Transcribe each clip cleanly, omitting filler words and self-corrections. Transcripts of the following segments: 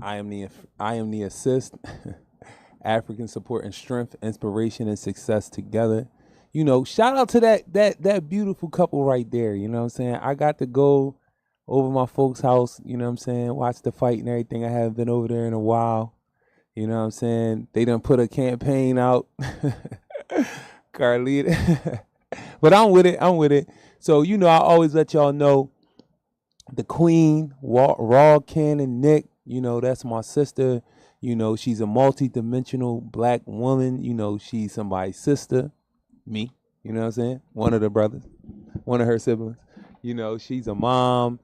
I am the I am the assist. African support and strength, inspiration and success together. You know, shout out to that beautiful couple right there. You know what I'm saying? I got to go over my folks' house, you know what I'm saying, watch the fight and everything. I haven't been over there in a while. You know what I'm saying? They done put a campaign out. Carlita. But I'm with it. I'm with it. So, you know, I always let y'all know the queen, Raw Cannon Nick, you know, that's my sister. You know, she's a multi-dimensional black woman. You know, she's somebody's sister, me, you know what I'm saying? One of the brothers, one of her siblings. You know, she's a mom.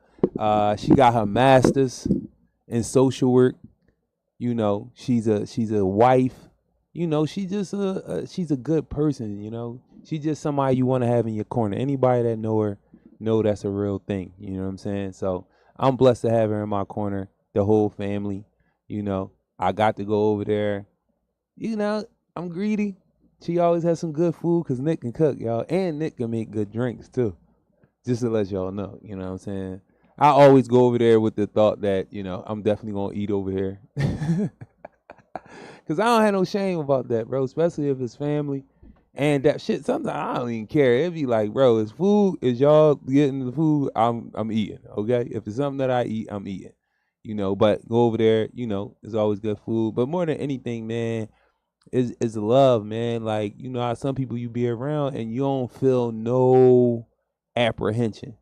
She got her master's in social work. You know, she's a wife. You know, she's a good person, you know. She's just somebody you want to have in your corner. Anybody that know her know that's a real thing, you know what I'm saying? So I'm blessed to have her in my corner, the whole family, you know. I got to go over there. You know, I'm greedy. She always has some good food because Nick can cook, y'all. And Nick can make good drinks, too. Just to let y'all know, you know what I'm saying? I always go over there with the thought that, you know, I'm definitely going to eat over here. Because I don't have no shame about that, bro, especially if it's family. And that shit, sometimes I don't even care. It'd be like, bro, it's food. Is y'all getting the food? I'm eating, okay? If it's something that I eat, I'm eating. You know, but go over there, you know, it's always good food. But more than anything, man, is love, man. Like, you know how some people you be around and you don't feel no apprehension.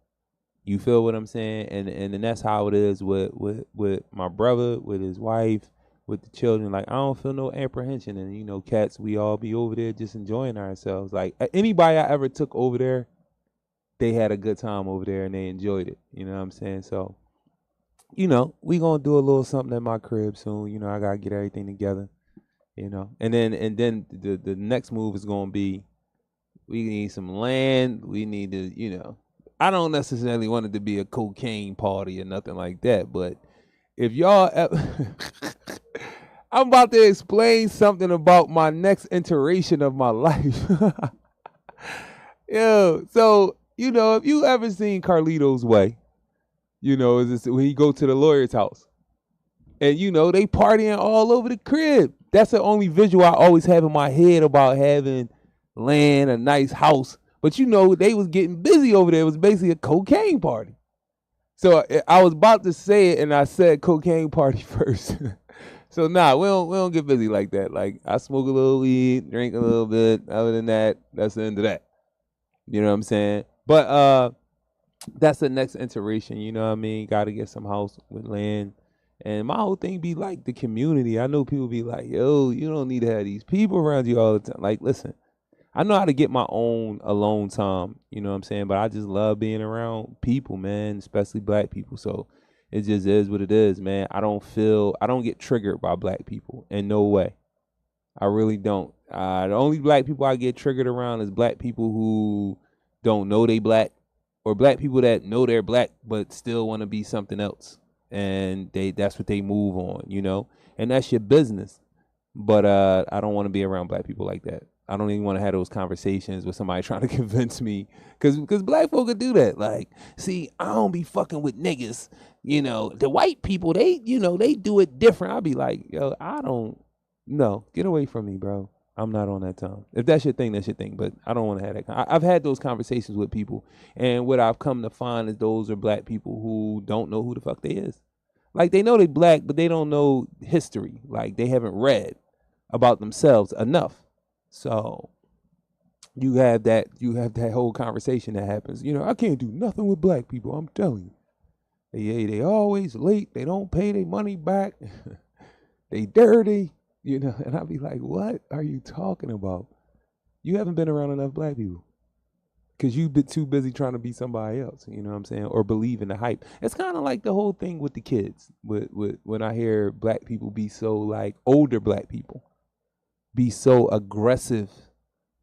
You feel what I'm saying? And that's how it is with my brother, with his wife, with the children. Like, I don't feel no apprehension. And, you know, cats, we all be over there just enjoying ourselves. Like, anybody I ever took over there, they had a good time over there and they enjoyed it. You know what I'm saying? So, you know, we gonna do a little something at my crib soon. You know, I gotta get everything together. You know, and then the next move is gonna be we need some land. We need to, you know, I don't necessarily want it to be a cocaine party or nothing like that. But if y'all, I'm about to explain something about my next iteration of my life. Yo, so you know, if you ever seen Carlito's Way. You know, is this when he go to the lawyer's house. And, you know, they partying all over the crib. That's the only visual I always have in my head about having land, a nice house. But, you know, they was getting busy over there. It was basically a cocaine party. So I was about to say it, and I said cocaine party first. So, nah, we don't get busy like that. Like, I smoke a little weed, drink a little bit. Other than that, that's the end of that. You know what I'm saying? But, that's the next iteration, you know what I mean? Got to get some house with land. And my whole thing be like the community. I know people be like, yo, you don't need to have these people around you all the time. Like, listen, I know how to get my own alone time, you know what I'm saying? But I just love being around people, man, especially black people. So it just is what it is, man. I don't get triggered by black people in no way. I really don't. The only black people I get triggered around is black people who don't know they black. Or black people that know they're black but still want to be something else, and that's what they move on, you know, and that's your business. But I don't want to be around black people like that. I don't even want to have those conversations with somebody trying to convince me, because black folk could do that. Like, see, I don't be fucking with niggas, you know. The white people, they, you know, they do it different. I'll be like, yo, I don't, no, get away from me, bro. I'm not on that time. If that's your thing, that's your thing. But I don't want to have that. I've had those conversations with people, and what I've come to find is those are black people who don't know who the fuck they is. Like, they know they black, but they don't know history. Like, they haven't read about themselves enough. So you have that whole conversation that happens. You know, I can't do nothing with black people. I'm telling you, they always late. They don't pay their money back. They dirty. You know, and I'll be like, what are you talking about? You haven't been around enough black people because you've been too busy trying to be somebody else, you know what I'm saying? Or believe in the hype. It's kind of like the whole thing with the kids. With when I hear black people be so, like, older black people be so aggressive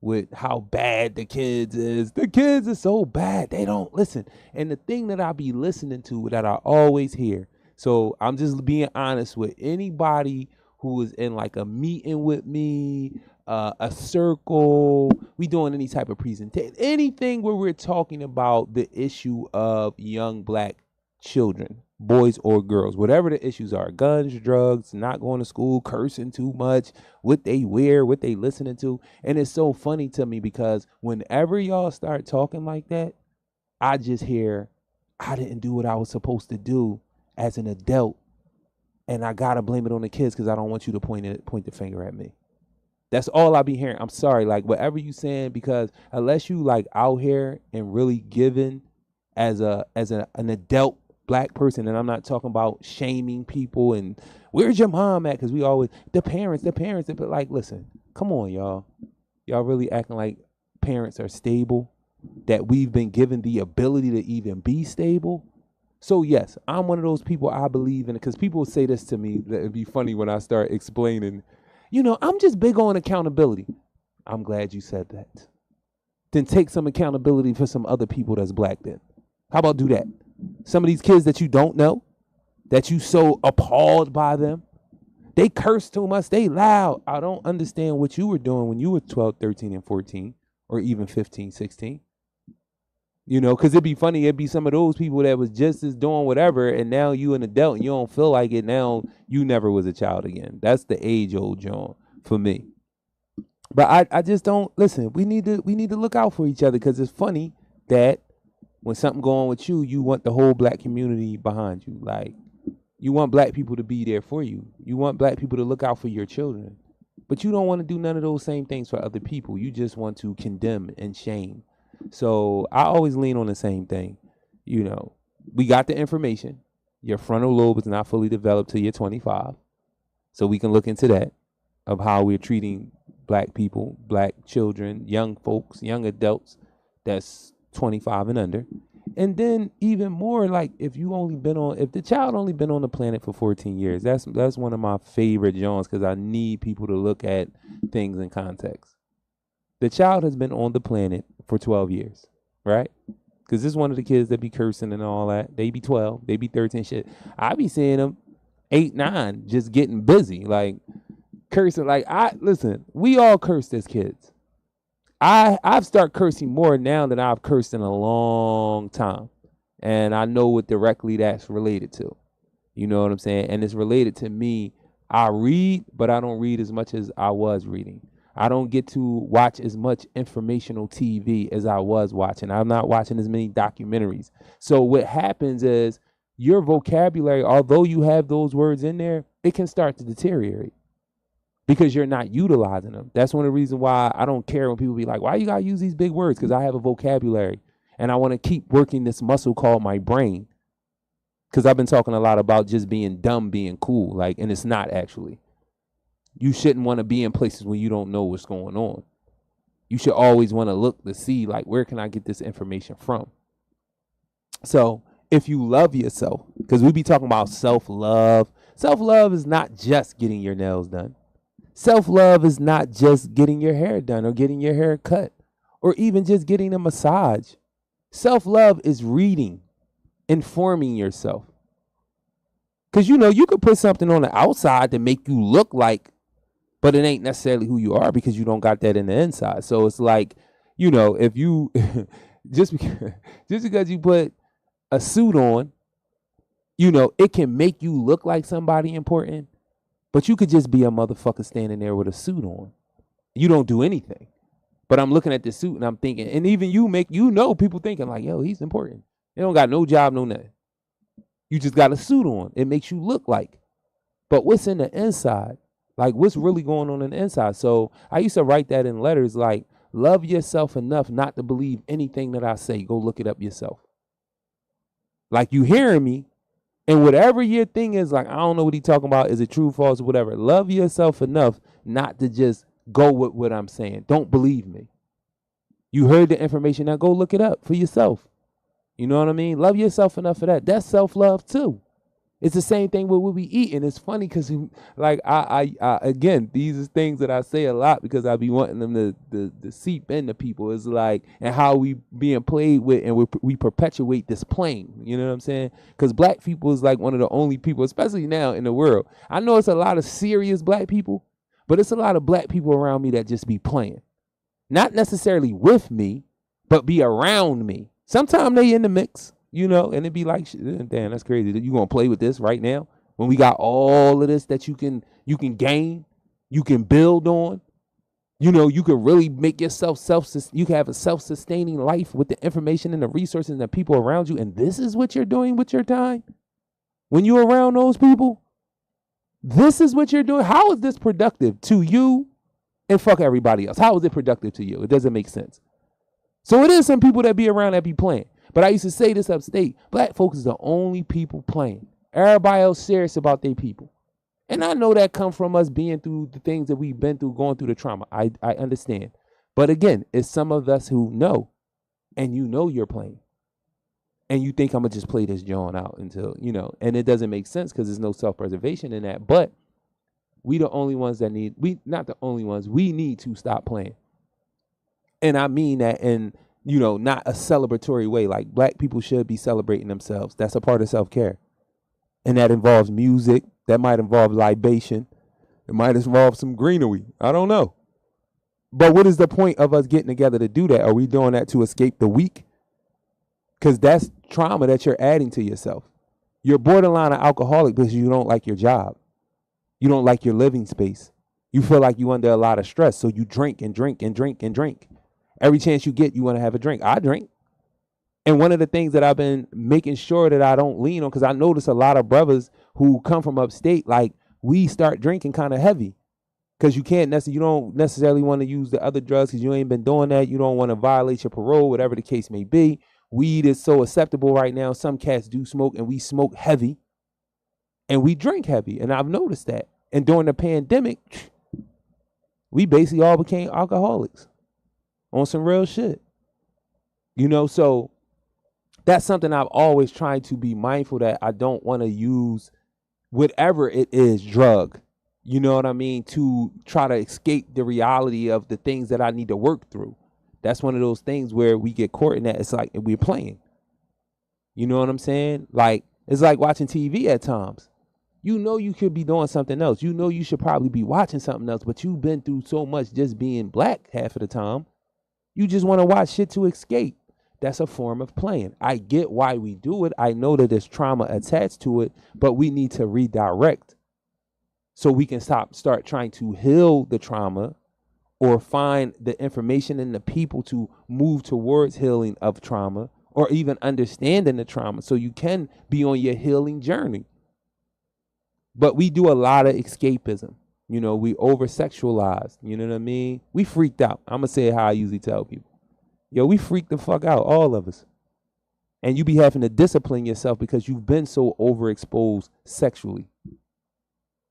with how bad the kids is. The kids are so bad. They don't listen. And the thing that I be listening to that I always hear, so I'm just being honest with anybody who is in like a meeting with me, a circle, we doing any type of presentation, anything where we're talking about the issue of young black children, boys or girls, whatever the issues are, guns, drugs, not going to school, cursing too much, what they wear, what they listening to. And it's so funny to me because whenever y'all start talking like that, I just hear, I didn't do what I was supposed to do as an adult, and I gotta blame it on the kids because I don't want you to point the finger at me. That's all I be hearing. I'm sorry, like whatever you saying, because unless you like out here and really giving as an adult black person, and I'm not talking about shaming people and where's your mom at, because we always the parents, but like, listen, come on, y'all really acting like parents are stable, that we've been given the ability to even be stable. So yes, I'm one of those people, I believe in it, because people say this to me, that it'd be funny when I start explaining, I'm just big on accountability. I'm glad you said that. Then take some accountability for some other people that's black then. How about do that? Some of these kids that you don't know, that you so appalled by them, they curse too much, they loud. I don't understand what you were doing when you were 12, 13, and 14, or even 15, 16. Because it'd be funny, it'd be some of those people that was just as doing whatever, and now you an adult and you don't feel like it. Now you never was a child again. That's the age-old John for me. But I just don't listen. We need to look out for each other, because it's funny that when something go on with you, you want the whole black community behind you. Like, you want black people to be there for you. You want black people to look out for your children. But you don't want to do none of those same things for other people. You just want to condemn and shame. So I always lean on the same thing. We got the information. Your frontal lobe is not fully developed till you're 25. So we can look into that, of how we're treating black people, black children, young folks, young adults that's 25 and under. And then even more, like if the child only been on the planet for 14 years, that's one of my favorite Johns, because I need people to look at things in context. The child has been on the planet for 12 years, right? Because this is one of the kids that be cursing and all that. They be 12, they be 13, shit. I be seeing them 8, 9, just getting busy, like cursing. Like, listen, we all cursed as kids. I've started cursing more now than I've cursed in a long time. And I know what directly that's related to. You know what I'm saying? And it's related to me. I read, but I don't read as much as I was reading. I don't get to watch as much informational TV as I was watching. I'm not watching as many documentaries. So what happens is your vocabulary, although you have those words in there, it can start to deteriorate because you're not utilizing them. That's one of the reasons why I don't care when people be like, why you got to use these big words? Because I have a vocabulary and I want to keep working this muscle called my brain. Because I've been talking a lot about just being dumb, being cool, and it's not actually. You shouldn't want to be in places where you don't know what's going on. You should always want to look to see, where can I get this information from? So if you love yourself, because we be talking about self-love. Self-love is not just getting your nails done. Self-love is not just getting your hair done or getting your hair cut or even just getting a massage. Self-love is reading, informing yourself. Because, you could put something on the outside to make you look like, but it ain't necessarily who you are because you don't got that in the inside. So it's like, if you, just because you put a suit on, it can make you look like somebody important, but you could just be a motherfucker standing there with a suit on. You don't do anything. But I'm looking at the suit and I'm thinking, and even people thinking like, yo, he's important. They don't got no job, no nothing. You just got a suit on. It makes you look like. But what's in the inside? Like, what's really going on in the inside? So I used to write that in letters, like, love yourself enough not to believe anything that I say. Go look it up yourself. Like, you hearing me, and whatever your thing is, like, I don't know what he's talking about. Is it true, false, or whatever? Love yourself enough not to just go with what I'm saying. Don't believe me. You heard the information. Now go look it up for yourself. You know what I mean? Love yourself enough for that. That's self-love too. It's the same thing with what we eat. And it's funny because, like, I again, these are things that I say a lot because I be wanting them to seep into people. It's like, and how we being played with and we perpetuate this playing. You know what I'm saying? Because black people is like one of the only people, especially now in the world. I know it's a lot of serious black people, but it's a lot of black people around me that just be playing. Not necessarily with me, but be around me. Sometimes they in the mix. you know, and it'd be like, damn, that's crazy. You gonna play with this right now when we got all of this that you can gain, you can build on. You know, you can really make yourself you can have a self-sustaining life with the information and the resources and the people around you. And this is what you're doing with your time when you're around those people. This is what you're doing. How is this productive to you and fuck everybody else? How is it productive to you? It doesn't make sense. So it is some people that be around that be playing. But I used to say this upstate. Black folks is the only people playing. Everybody else serious about their people. And I know that come from us being through the things that we've been through, going through the trauma. I understand. But again, it's some of us who know, and you know you're playing. And you think I'm going to just play this John out until, you know, and it doesn't make sense because there's no self-preservation in that. But we the only ones that not the only ones, we need to stop playing. And I mean that in, you know, not a celebratory way. Like black people should be celebrating themselves. That's a part of self-care. And that involves music. That might involve libation. It might involve some greenery. I don't know. But what is the point of us getting together to do that? Are we doing that to escape the weak? Because that's trauma that you're adding to yourself. You're borderline an alcoholic because you don't like your job. You don't like your living space. You feel like you're under a lot of stress. So you drink and drink and drink and drink. Every chance you get, you want to have a drink. I drink. And one of the things that I've been making sure that I don't lean on, because I notice a lot of brothers who come from upstate, like we start drinking kind of heavy because you don't necessarily want to use the other drugs because you ain't been doing that. You don't want to violate your parole, whatever the case may be. Weed is so acceptable right now. Some cats do smoke and we smoke heavy and we drink heavy. And I've noticed that. And during the pandemic, we basically all became alcoholics on some real shit. You know, so that's something I've always tried to be mindful that I don't want to use whatever it is, drug, you know what I mean, to try to escape the reality of the things that I need to work through. That's one of those things where we get caught in that. It's like we're playing. You know what I'm saying? Like, it's like watching TV at times. You know you could be doing something else. You know you should probably be watching something else, but you've been through so much just being black half of the time. You just want to watch shit to escape. That's a form of playing. I get why we do it. I know that there's trauma attached to it, but we need to redirect so we can start trying to heal the trauma or find the information in the people to move towards healing of trauma or even understanding the trauma so you can be on your healing journey. But we do a lot of escapism. You know, we over-sexualize. You know what I mean? We freaked out. I'm going to say it how I usually tell people. Yo, we freaked the fuck out, all of us. And you be having to discipline yourself because you've been so overexposed sexually.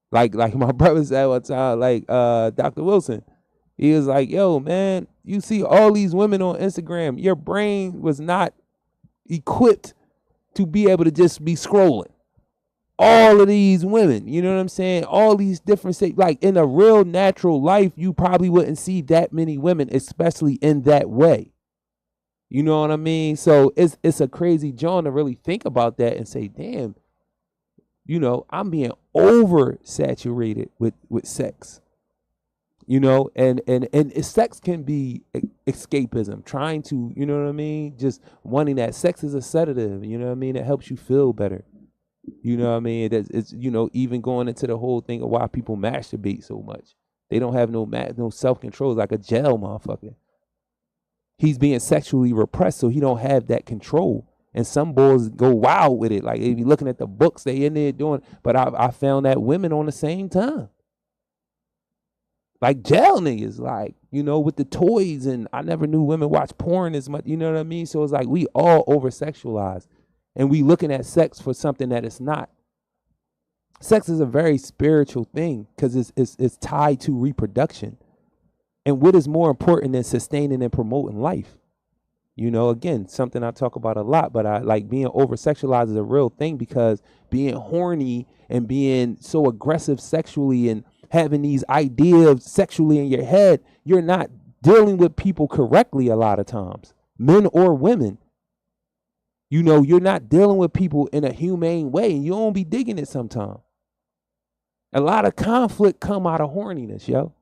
Like my brother said one time, like Dr. Wilson, he was like, yo, man, you see all these women on Instagram. Your brain was not equipped to be able to just be scrolling. All of these women, you know what I'm saying? All these different states, like in a real natural life, you probably wouldn't see that many women, especially in that way. You know what I mean? So it's a crazy John to really think about that and say, damn, you know, I'm being oversaturated with sex. You know, and sex can be escapism, trying to, you know what I mean? Just wanting that. Sex is a sedative, you know what I mean? It helps you feel better. You know what I mean? It's, you know, even going into the whole thing of why people masturbate so much. They don't have no self-control, like a jail motherfucker. He's being sexually repressed, so he don't have that control. And some boys go wild with it. Like, if you're looking at the books, they in there doing. But I found that women on the same time. Like jail niggas, like, you know, with the toys. And I never knew women watch porn as much. You know what I mean? So it's like we all over-sexualize. And we looking at sex for something that it's not. Sex is a very spiritual thing because it's tied to reproduction. And what is more important than sustaining and promoting life? You know, again, something I talk about a lot, but I like being over-sexualized is a real thing because being horny and being so aggressive sexually and having these ideas sexually in your head, you're not dealing with people correctly a lot of times, men or women. You know, you're not dealing with people in a humane way and you don't be digging it sometimes. A lot of conflict come out of horniness, yo.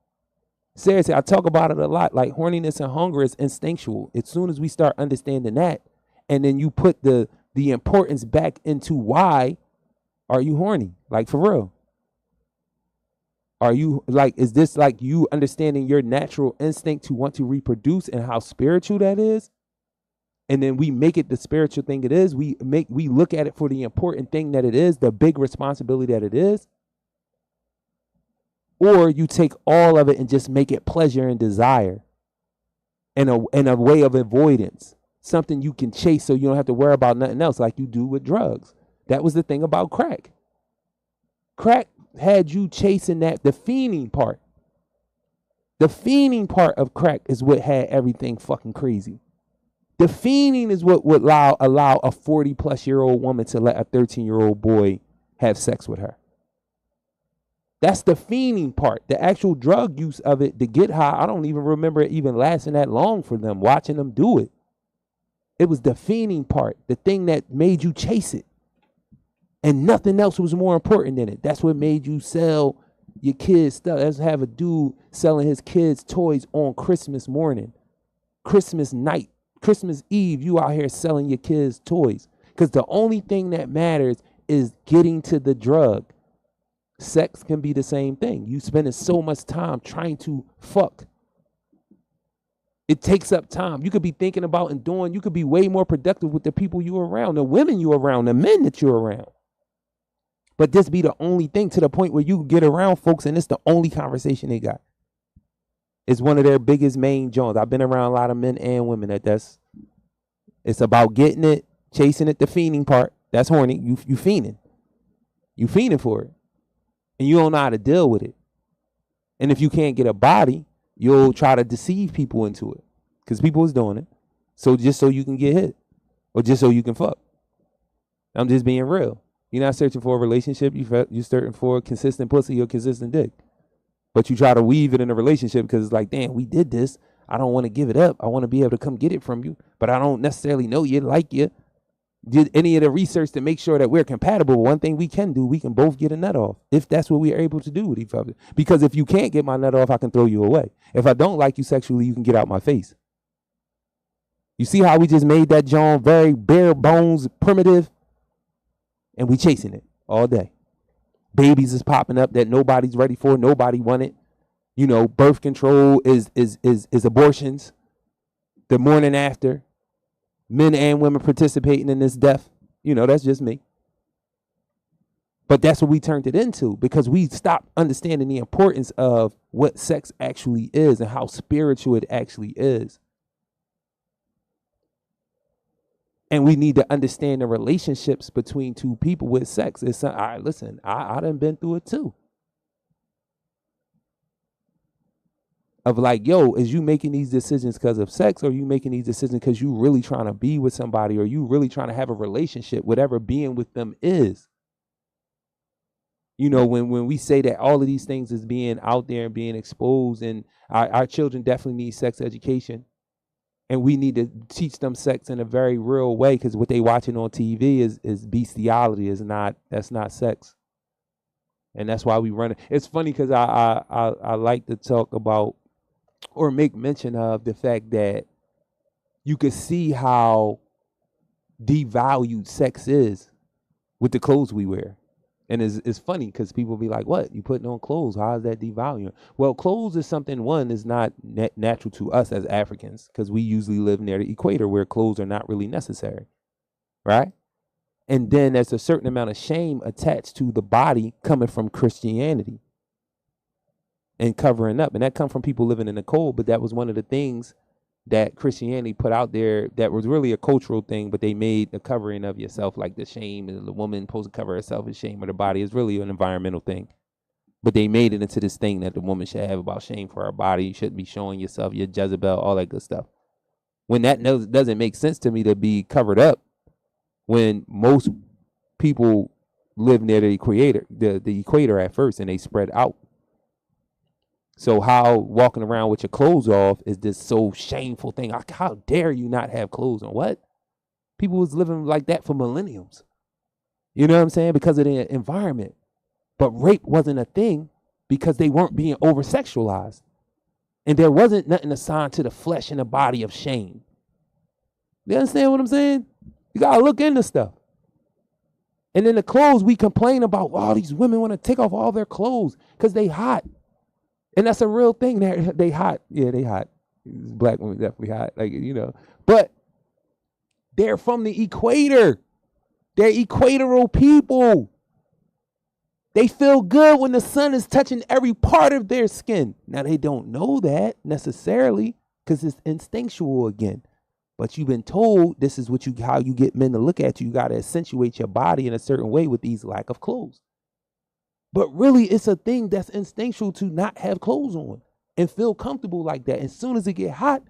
Seriously, I talk about it a lot. Like horniness and hunger is instinctual. As soon as we start understanding that, and then you put the the importance back into why are you horny? Like, for real. Are you like, is this like you understanding your natural instinct to want to reproduce and how spiritual that is? And then we make it the spiritual thing it is. We look at it for the important thing that it is, the big responsibility that it is. Or you take all of it and just make it pleasure and desire and a way of avoidance, something you can chase so you don't have to worry about nothing else like you do with drugs. That was the thing about crack. Crack had you chasing that, the fiending part. The fiending part of crack is what had everything fucking crazy. The fiending is what would allow a 40-plus-year-old woman to let a 13-year-old boy have sex with her. That's the fiending part. The actual drug use of it to get high, I don't even remember it even lasting that long for them, watching them do it. It was the fiending part, the thing that made you chase it. And nothing else was more important than it. That's what made you sell your kids stuff. Let's have a dude selling his kids toys on Christmas morning, Christmas night, Christmas Eve. You out here selling your kids toys because the only thing that matters is getting to the drug. Sex can be the same thing. You spending so much time trying to fuck. It takes up time. You could be thinking about and doing. You could be way more productive with the people you're around, the women you're around, the men that you're around. But this be the only thing to the point where you get around folks and it's the only conversation they got. It's one of their biggest main joints. I've been around a lot of men and women it's about getting it, chasing it, the fiending part. That's horny. You fiending. You fiending for it. And you don't know how to deal with it. And if you can't get a body, you'll try to deceive people into it. Because people is doing it. So just so you can get hit. Or just so you can fuck. I'm just being real. You're not searching for a relationship. You're searching for a consistent pussy or consistent dick. But you try to weave it in a relationship because it's like, damn, we did this. I don't want to give it up. I want to be able to come get it from you. But I don't necessarily know you, like you. Did any of the research to make sure that we're compatible. One thing we can do, we can both get a nut off. If that's what we are able to do with each other. Because if you can't get my nut off, I can throw you away. If I don't like you sexually, you can get out my face. You see how we just made that John very bare bones primitive? And we chasing it all day. Babies is popping up that nobody's ready for. Nobody want it. You know, birth control is abortions. The morning after. Men and women participating in this death. You know, that's just me. But that's what we turned it into because we stopped understanding the importance of what sex actually is and how spiritual it actually is. And we need to understand the relationships between two people with sex. It's all right, listen, I done been through it too. Of like, yo, is you making these decisions because of sex or are you making these decisions because you really trying to be with somebody or you really trying to have a relationship, whatever being with them is? You know, when we say that all of these things is being out there and being exposed and our children definitely need sex education. And we need to teach them sex in a very real way because what they watching on TV is bestiality. That's not sex. And that's why we run it. It's funny because I like to talk about or make mention of the fact that you could see how devalued sex is with the clothes we wear. And it's funny because people be like, what? You putting on clothes? How is that devaluing? Well, clothes is something, one, is not natural to us as Africans because we usually live near the equator where clothes are not really necessary, right? And then there's a certain amount of shame attached to the body coming from Christianity and covering up. And that come from people living in the cold, but that was one of the things that Christianity put out there that was really a cultural thing, but they made the covering of yourself like the shame, and the woman supposed to cover herself in shame of her body is really an environmental thing. But they made it into this thing that the woman should have about shame for her body. You shouldn't be showing yourself, your Jezebel, all that good stuff. When that doesn't make sense to me to be covered up when most people live near the equator at first and they spread out. So how walking around with your clothes off is this so shameful thing. How dare you not have clothes on? What? People was living like that for millenniums. You know what I'm saying? Because of the environment. But rape wasn't a thing because they weren't being over-sexualized. And there wasn't nothing assigned to the flesh and the body of shame. You understand what I'm saying? You got to look into stuff. And then the clothes, we complain about, oh, these women want to take off all their clothes because they hot. And that's a real thing. They hot. Yeah, they hot. Black women definitely hot. Like, you know. But they're from the equator. They're equatorial people. They feel good when the sun is touching every part of their skin. Now, they don't know that necessarily because it's instinctual again. But you've been told this is how you get men to look at you. You got to accentuate your body in a certain way with these lack of clothes. But really, it's a thing that's instinctual to not have clothes on and feel comfortable like that. As soon as it get hot,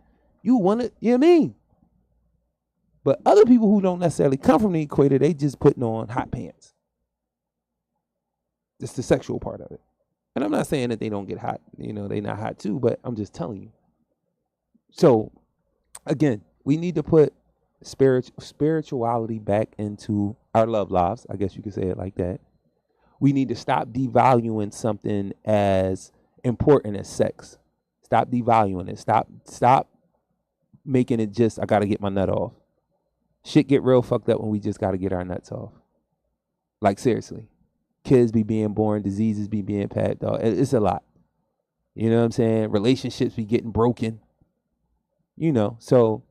you want it, you know what I mean? But other people who don't necessarily come from the equator, they just putting on hot pants. It's the sexual part of it. And I'm not saying that they don't get hot. You know, they not hot too, but I'm just telling you. So, again, we need to put spirituality back into our love lives. I guess you could say it like that. We need to stop devaluing something as important as sex. Stop devaluing it. Stop making it just, I got to get my nut off. Shit get real fucked up when we just got to get our nuts off. Like, seriously. Kids be being born, diseases be being passed, dog. It's a lot. You know what I'm saying? Relationships be getting broken. You know, so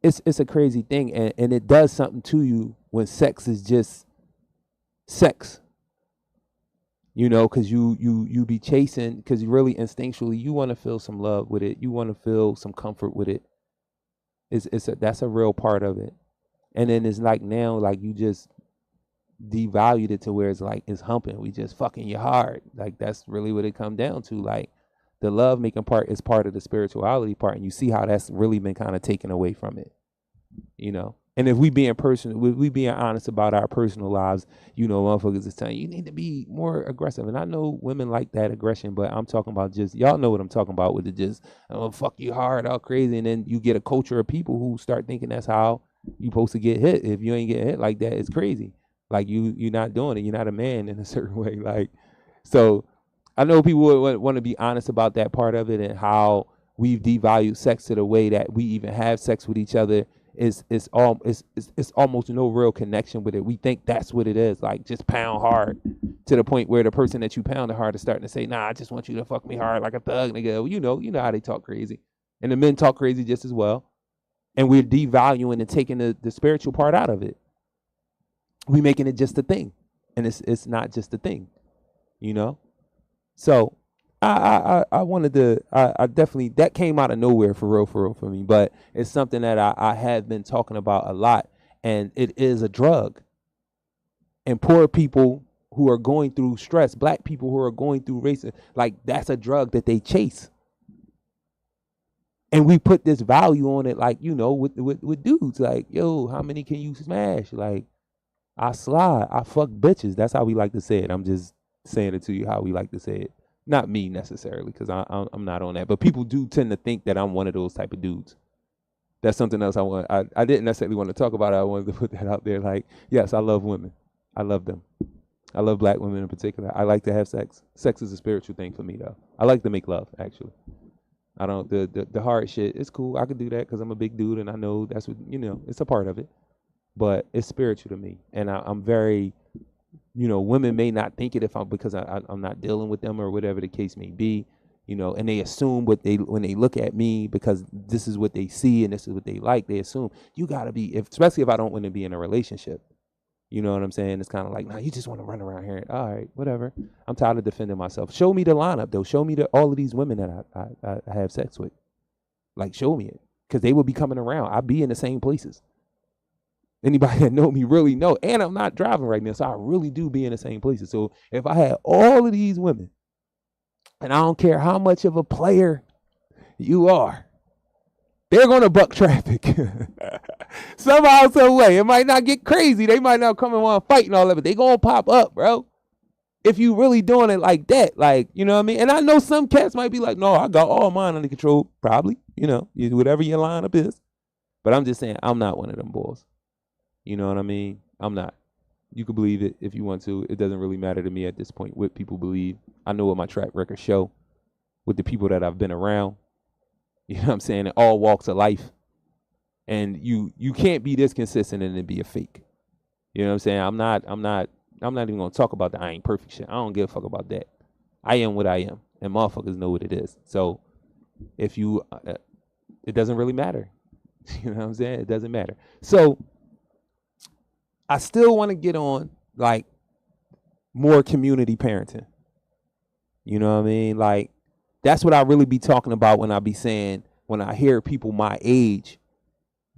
it's a crazy thing. And it does something to you when sex is just sex. You know, because you be chasing, because you really instinctually, you want to feel some love with it. You want to feel some comfort with it. That's a real part of it. And then it's like now, like you just devalued it to where it's like it's humping. We just fucking you hard. Like that's really what it come down to. Like the love making part is part of the spirituality part, and you see how that's really been kind of taken away from it. You know. And if we being honest about our personal lives, you know, motherfuckers is telling you need to be more aggressive. And I know women like that aggression, but I'm talking about just, y'all know what I'm talking about with the just, oh, fuck you hard, all crazy. And then you get a culture of people who start thinking that's how you supposed to get hit. If you ain't getting hit like that, it's crazy. Like you're not doing it. You're not a man in a certain way. Like, so I know people would want to be honest about that part of it and how we've devalued sex to the way that we even have sex with each other. It's almost no real connection with it. We think that's what it is, like just pound hard to the point where the person that you pound hard is starting to say, nah, I just want you to fuck me hard like a thug, nigga. Well, you know how they talk crazy. And the men talk crazy just as well. And we're devaluing and taking the spiritual part out of it. We making it just a thing. And it's not just a thing, you know? So I wanted to, I definitely, that came out of nowhere for real for me, but it's something that I have been talking about a lot, and it is a drug. And poor people who are going through stress, black people who are going through racism, like that's a drug that they chase. And we put this value on it, like, you know, with dudes, like, yo, how many can you smash? Like, I slide, I fuck bitches. That's how we like to say it. I'm just saying it to you how we like to say it. Not me necessarily, because I'm not on that. But people do tend to think that I'm one of those type of dudes. That's something else I didn't necessarily want to talk about it. I wanted to put that out there. Like, yes, I love women. I love them. I love black women in particular. I like to have sex. Sex is a spiritual thing for me, though. I like to make love, actually. I don't, the hard shit, it's cool. I could do that because I'm a big dude and I know that's what, you know, it's a part of it. But it's spiritual to me. And I'm very... You know, women may not think it because I'm not dealing with them or whatever the case may be, you know, and they assume when they look at me because this is what they see and this is what they like, they assume you got to be, especially if I don't want to be in a relationship. You know what I'm saying? It's kind of like, nah, you just want to run around here. All right, whatever. I'm tired of defending myself. Show me the lineup, though. Show me all of these women that I have sex with. Like, show me it because they will be coming around. I'll be in the same places. Anybody that know me really know. And I'm not driving right now, so I really do be in the same places. So if I had all of these women, and I don't care how much of a player you are, they're going to buck traffic. Somehow, some way. It might not get crazy. They might not come and want to fight and all that, but they going to pop up, bro. If you really doing it like that, like, you know what I mean? And I know some cats might be like, no, I got all mine under control. Probably, you know, whatever your lineup is. But I'm just saying, I'm not one of them boys. You know what I mean? I'm not. You can believe it if you want to. It doesn't really matter to me at this point what people believe. I know what my track record show with the people that I've been around. You know what I'm saying? In all walks of life. And you can't be this consistent and then be a fake. You know what I'm saying? I'm not even gonna talk about the I ain't perfect shit. I don't give a fuck about that. I am what I am, and motherfuckers know what it is. So if you, it doesn't really matter. You know what I'm saying? It doesn't matter. So I still want to get on like more community parenting. You know what I mean? Like that's what I really be talking about when I be saying, when I hear people my age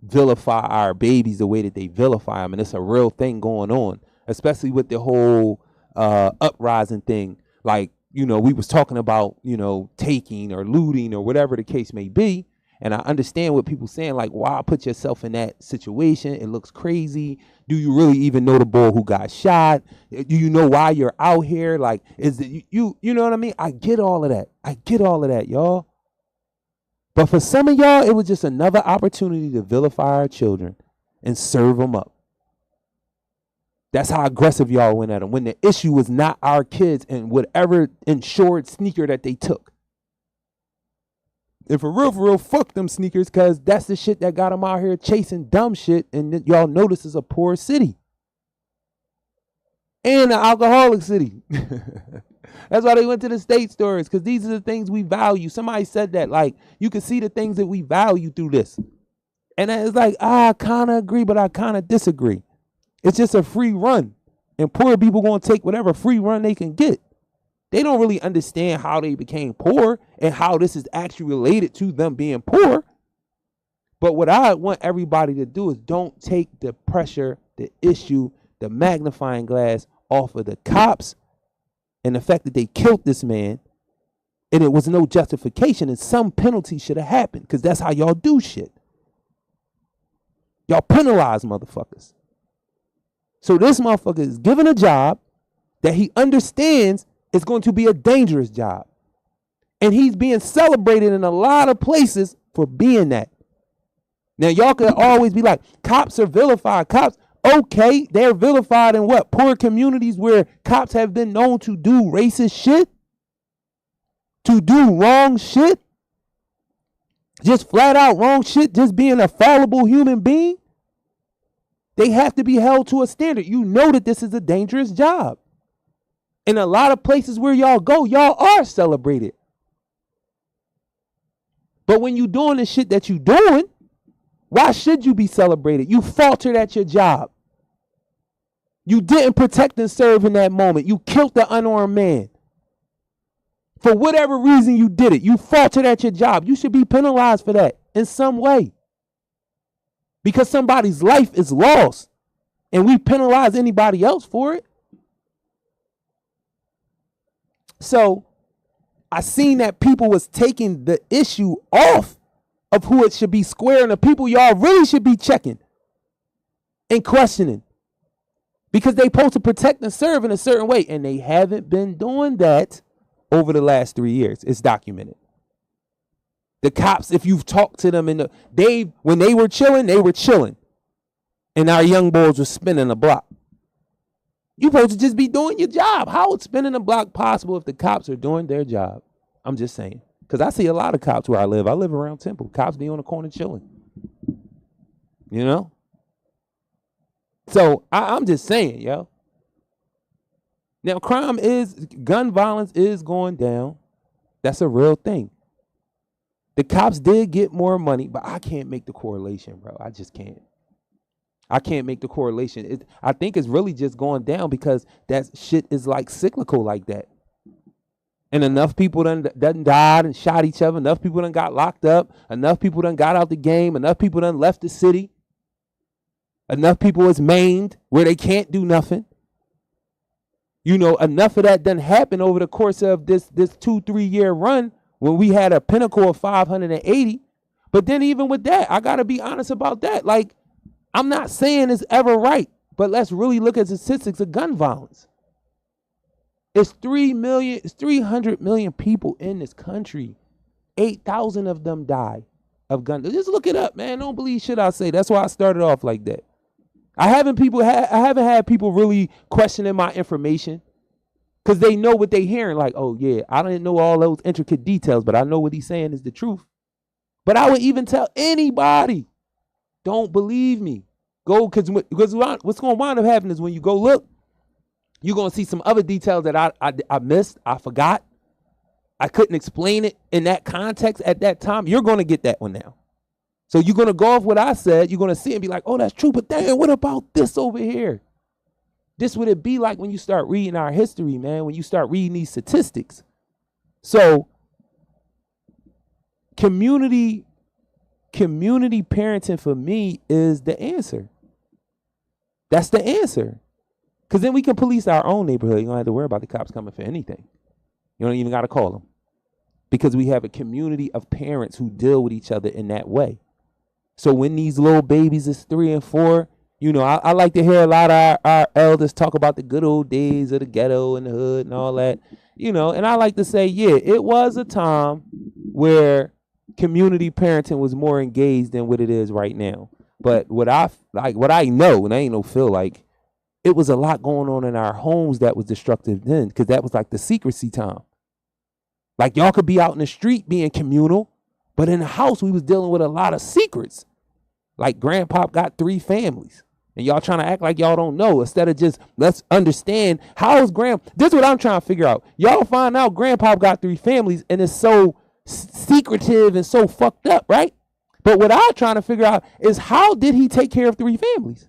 vilify our babies the way that they vilify them, and it's a real thing going on, especially with the whole uprising thing. Like, you know, we was talking about, you know, taking or looting or whatever the case may be. And I understand what people saying, like, why put yourself in that situation? It looks crazy. Do you really even know the boy who got shot? Do you know why you're out here? Like, is it you know what I mean? I get all of that. I get all of that, y'all. But for some of y'all, it was just another opportunity to vilify our children and serve them up. That's how aggressive y'all went at them, when the issue was not our kids and whatever insured sneaker that they took. And for real, fuck them sneakers, because that's the shit that got them out here chasing dumb shit. And y'all know this is a poor city. And an alcoholic city. That's why they went to the state stores, because these are the things we value. Somebody said that, like, you can see the things that we value through this. And it's like, I kind of agree, but I kind of disagree. It's just a free run. And poor people going to take whatever free run they can get. They don't really understand how they became poor and how this is actually related to them being poor. But what I want everybody to do is don't take the pressure, the issue, the magnifying glass off of the cops and the fact that they killed this man and it was no justification, and some penalty should have happened, because that's how y'all do shit. Y'all penalize motherfuckers. So this motherfucker is given a job that he understands is going to be a dangerous job. And he's being celebrated in a lot of places for being that. Now, y'all could always be like, cops are vilified. Cops, okay, they're vilified in what? Poor communities where cops have been known to do racist shit? To do wrong shit? Just flat out wrong shit, just being a fallible human being? They have to be held to a standard. You know that this is a dangerous job. In a lot of places where y'all go, y'all are celebrated. But when you doing the shit that you doing, why should you be celebrated? You faltered at your job. You didn't protect and serve in that moment. You killed the unarmed man. For whatever reason you did it, you faltered at your job. You should be penalized for that in some way. Because somebody's life is lost and we penalize anybody else for it. So I seen that people was taking the issue off of who it should be squaring, the people y'all really should be checking and questioning, because they supposed to protect and serve in a certain way, and they haven't been doing that over the last 3 years. It's documented. The cops, if you've talked to them, when they were chilling, and our young boys were spinning the block. You supposed to just be doing your job. How is spinning the block possible if the cops are doing their job? I'm just saying. Because I see a lot of cops where I live. I live around Temple. Cops be on the corner chilling. You know? So I'm just saying, yo. Now, gun violence is going down. That's a real thing. The cops did get more money, but I can't make the correlation, bro. I just can't. I can't make the correlation. I think it's really just going down because that shit is like cyclical like that. And enough people done died and shot each other. Enough people done got locked up. Enough people done got out the game. Enough people done left the city. Enough people is maimed where they can't do nothing. You know, enough of that done happened over the course of this 2-3 year run when we had a pinnacle of 580. But then even with that, I got to be honest about that. Like, I'm not saying it's ever right, but let's really look at the statistics of gun violence. It's 300 million people in this country. 8,000 of them die of gun. Just look it up, man. Don't believe shit I say. That's why I started off like that. I haven't had people really questioning my information because they know what they hearing. Like, oh yeah, I didn't know all those intricate details, but I know what he's saying is the truth. But I would even tell anybody, Don't believe me. Go, because what's going to wind up happening is when you go look, you're going to see some other details that I missed, I forgot. I couldn't explain it in that context at that time. You're going to get that one now. So you're going to go off what I said. You're going to see it and be like, oh, that's true. But damn, what about this over here? This would it be like when you start reading our history, man, when you start reading these statistics. So community parenting for me is the answer. That's the answer. Because then we can police our own neighborhood. You don't have to worry about the cops coming for anything. You don't even got to call them. Because we have a community of parents who deal with each other in that way. So when these little babies is 3 and 4, you know, I like to hear a lot of our elders talk about the good old days of the ghetto and the hood and all that, you know, and I like to say, yeah, it was a time where community parenting was more engaged than what it is right now. But what I know, and I ain't no feel like, it was a lot going on in our homes that was destructive then, because that was like the secrecy time. Like y'all could be out in the street being communal, but in the house we was dealing with a lot of secrets. Like grandpop got 3 families. And y'all trying to act like y'all don't know instead of just let's understand how is this is what I'm trying to figure out. Y'all find out grandpop got 3 families and it's so secretive and so fucked up, right? But what I'm trying to figure out is how did he take care of 3 families?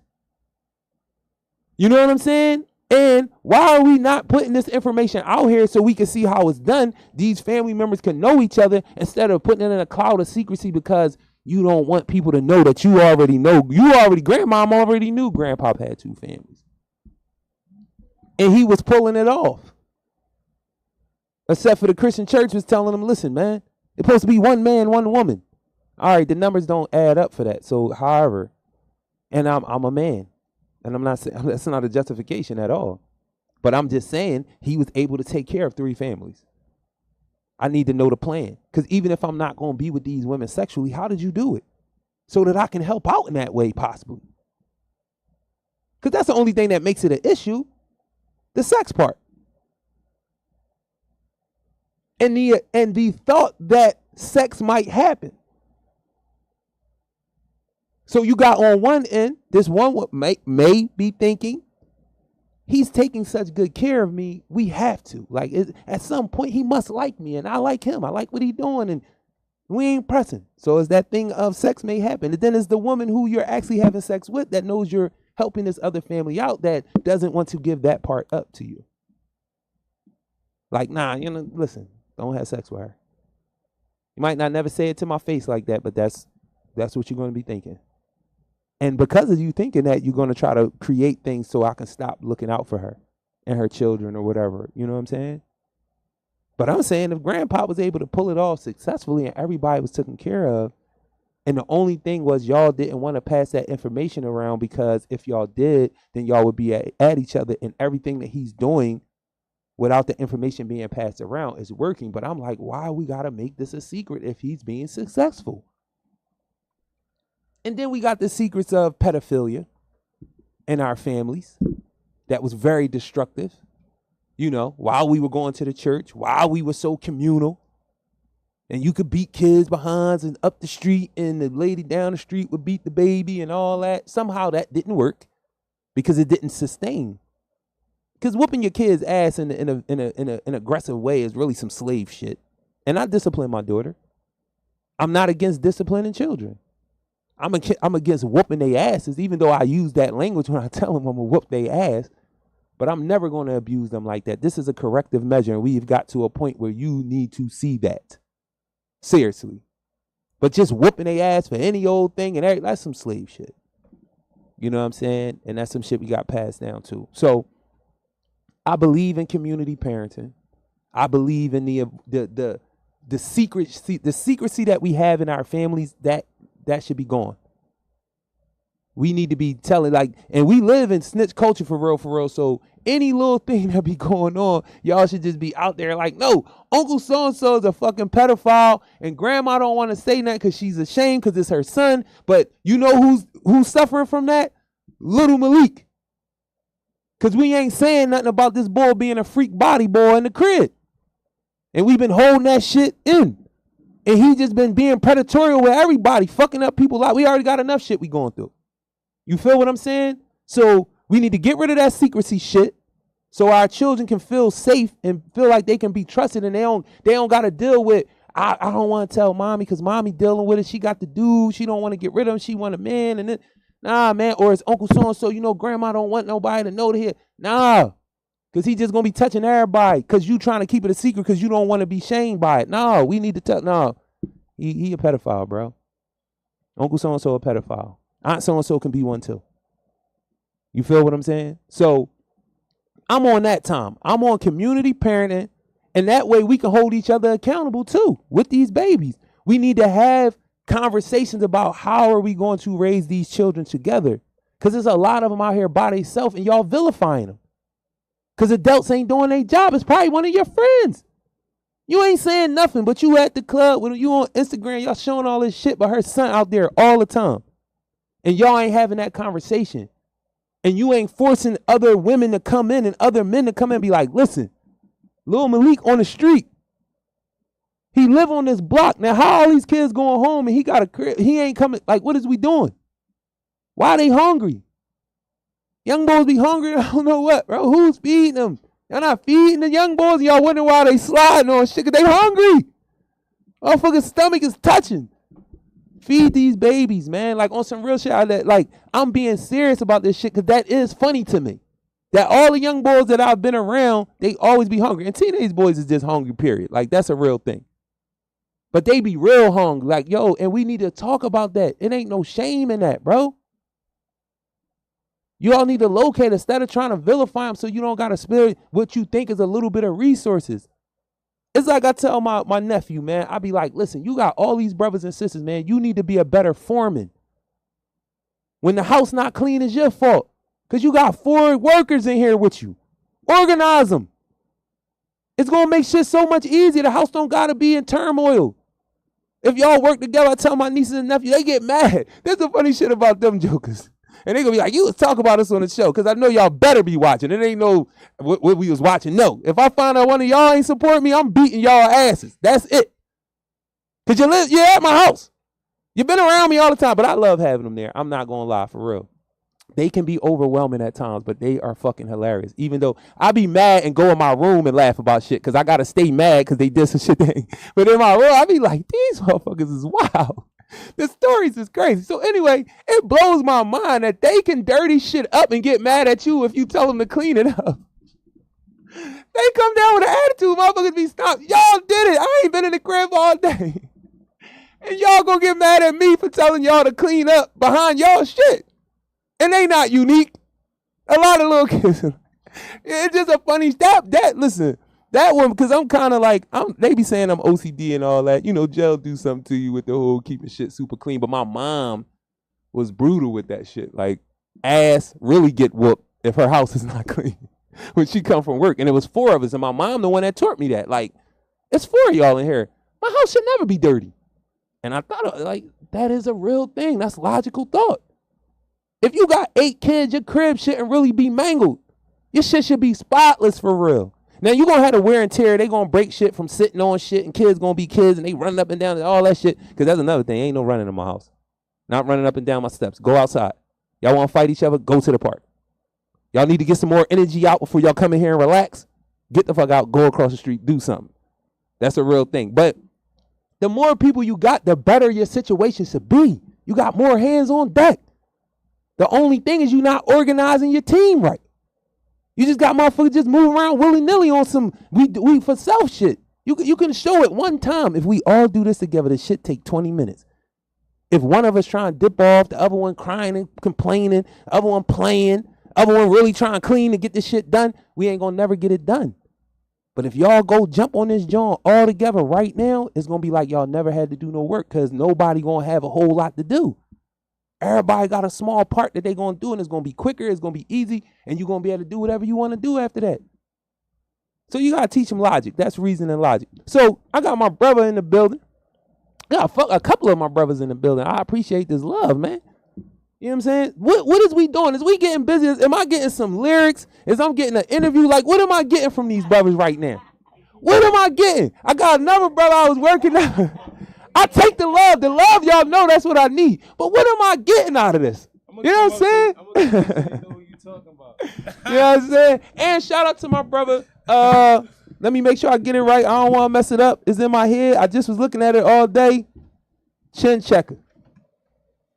You know what I'm saying? And why are we not putting this information out here so we can see how it's done? These family members can know each other instead of putting it in a cloud of secrecy because you don't want people to know that you already know. Grandmom already knew grandpa had 2 families. And he was pulling it off. Except for the Christian church was telling him, listen, man, it's supposed to be 1 man, 1 woman. All right, the numbers don't add up for that. So, however, and I'm a man. And I'm not saying that's not a justification at all. But I'm just saying he was able to take care of 3 families. I need to know the plan. Because even if I'm not going to be with these women sexually, how did you do it? So that I can help out in that way, possibly. Because that's the only thing that makes it an issue. The sex part. And the thought that sex might happen. So you got on one end, this one may be thinking, he's taking such good care of me, we have to. Like, at some point, he must like me, and I like him. I like what he's doing, and we ain't pressing. So it's that thing of sex may happen. And then it's the woman who you're actually having sex with that knows you're helping this other family out that doesn't want to give that part up to you. Like, nah, listen, don't have sex with her. You might not never say it to my face like that, but that's what you're going to be thinking. And because of you thinking that, you're going to try to create things so I can stop looking out for her and her children or whatever. You know what I'm saying? But I'm saying if grandpa was able to pull it off successfully and everybody was taken care of, and the only thing was y'all didn't want to pass that information around because if y'all did, then y'all would be at each other, and everything that he's doing without the information being passed around is working. But I'm like, why we got to make this a secret if he's being successful? And then we got the secrets of pedophilia in our families that was very destructive. You know, while we were going to the church, while we were so communal, and you could beat kids behinds and up the street, and the lady down the street would beat the baby and all that. Somehow that didn't work because it didn't sustain. Because whooping your kid's ass in an aggressive way is really some slave shit. And I discipline my daughter. I'm not against disciplining children. I'm against whooping their asses, even though I use that language when I tell them I'm going to whoop their ass. But I'm never going to abuse them like that. This is a corrective measure, and we've got to a point where you need to see that. Seriously. But just whooping their ass for any old thing, and everything, that's some slave shit. You know what I'm saying? And that's some shit we got passed down to. So I believe in community parenting. I believe in the secrecy that we have in our families, that should be gone. We need to be telling, like, and we live in snitch culture for real. So any little thing that be going on, y'all should just be out there like, no, Uncle so-and-so is a fucking pedophile, and grandma don't want to say nothing because she's ashamed because it's her son. But you know who's suffering from that? Little Malik. Because we ain't saying nothing about this boy being a freak body boy in the crib. And we've been holding that shit in. And he just been being predatory with everybody, fucking up people out. We already got enough shit we going through. You feel what I'm saying? So we need to get rid of that secrecy shit so our children can feel safe and feel like they can be trusted, and they don't got to deal with, I don't want to tell mommy because mommy dealing with it. She got the dude. She don't want to get rid of him. She want a man. And then, nah, man. Or it's Uncle so-and-so, grandma don't want nobody to know to hear. Nah. Because he just going to be touching everybody because you trying to keep it a secret because you don't want to be shamed by it. No, we need to tell. No, he a pedophile, bro. Uncle so-and-so a pedophile. Aunt so-and-so can be one too. You feel what I'm saying? So I'm on that time. I'm on community parenting. And that way we can hold each other accountable too with these babies. We need to have conversations about how are we going to raise these children together. Because there's a lot of them out here by themselves and y'all vilifying them. Because adults ain't doing their job. It's probably one of your friends. You ain't saying nothing, but you at the club, with you on Instagram, y'all showing all this shit, but her son out there all the time. And y'all ain't having that conversation. And you ain't forcing other women to come in and other men to come in and be like, listen, Lil Malik on the street. He live on this block. Now, how all these kids going home and he got a crib? He ain't coming. Like, what is we doing? Why are they hungry? Young boys be hungry. I don't know what, bro. Who's feeding them? Y'all not feeding the young boys. Y'all wondering why they sliding on shit because they hungry. Motherfucker's stomach is touching. Feed these babies, man. Like on some real shit. I'm being serious about this shit because that is funny to me. That all the young boys that I've been around, they always be hungry. And teenage boys is just hungry, period. Like that's a real thing. But they be real hungry. Like, yo, and we need to talk about that. It ain't no shame in that, bro. You all need to locate instead of trying to vilify them so you don't got to spill what you think is a little bit of resources. It's like I tell my nephew, man, I be like, listen, you got all these brothers and sisters, man. You need to be a better foreman. When the house not clean, it's your fault. Because you got 4 workers in here with you. Organize them. It's going to make shit so much easier. The house don't got to be in turmoil. If y'all work together, I tell my nieces and nephews, they get mad. There's the funny shit about them jokers. And they going to be like, you was talking about us on the show because I know y'all better be watching. It ain't no what we was watching. No. If I find out one of y'all ain't support me, I'm beating y'all asses. That's it. Because you're at my house. You've been around me all the time, but I love having them there. I'm not going to lie, for real. They can be overwhelming at times, but they are fucking hilarious. Even though I be mad and go in my room and laugh about shit because I got to stay mad because they did some shit. But in my room, I be like, these motherfuckers is wild. The stories is crazy. So anyway, it blows my mind that they can dirty shit up and get mad at you if you tell them to clean it up. They come down with an attitude. Motherfuckers be stopped. Y'all did it. I ain't been in the crib all day. And y'all gonna get mad at me for telling y'all to clean up behind y'all shit. And they not unique. A lot of little kids. It's just a funny stop. Listen, that one, because I'm kind of like, they be saying I'm OCD and all that. You know, jail do something to you with the whole keeping shit super clean. But my mom was brutal with that shit. Like, ass really get whooped if her house is not clean when she come from work. And it was 4 of us. And my mom, the one that taught me that. Like, it's 4 of y'all in here. My house should never be dirty. And I thought, like, that is a real thing. That's logical thought. If you got 8 kids, your crib shouldn't really be mangled. Your shit should be spotless for real. Now, you're going to have the wear and tear. They going to break shit from sitting on shit, and kids going to be kids, and they running up and down and all that shit. Because that's another thing. Ain't no running in my house. Not running up and down my steps. Go outside. Y'all want to fight each other? Go to the park. Y'all need to get some more energy out before y'all come in here and relax. Get the fuck out. Go across the street. Do something. That's a real thing. But the more people you got, the better your situation should be. You got more hands on deck. The only thing is you not organizing your team right. You just got motherfuckers just moving around willy-nilly on some we for self shit. You can show it one time. If we all do this together, this shit take 20 minutes. If one of us trying to dip off, the other one crying and complaining, the other one playing, the other one really trying to clean to get this shit done, we ain't gonna never get it done. But if y'all go jump on this joint all together right now, it's gonna be like y'all never had to do no work because nobody gonna have a whole lot to do. Everybody got a small part that they going to do, and it's going to be quicker, it's going to be easy, and you're going to be able to do whatever you want to do after that. So you got to teach them logic. That's reason and logic. So I got my brother in the building. I got a couple of my brothers in the building. I appreciate this love, man. You know what I'm saying? What is we doing? Is we getting busy? Am I getting some lyrics? Is I'm getting an interview? Like, what am I getting from these brothers right now? What am I getting? I got another brother I was working out. I take the love. The love, y'all know that's what I need. But what am I getting out of this? You know what I'm saying? You know what you talking about. You know what I'm saying? And shout out to my brother. Let me make sure I get it right. I don't want to mess it up. It's in my head. I just was looking at it all day. Chin checker.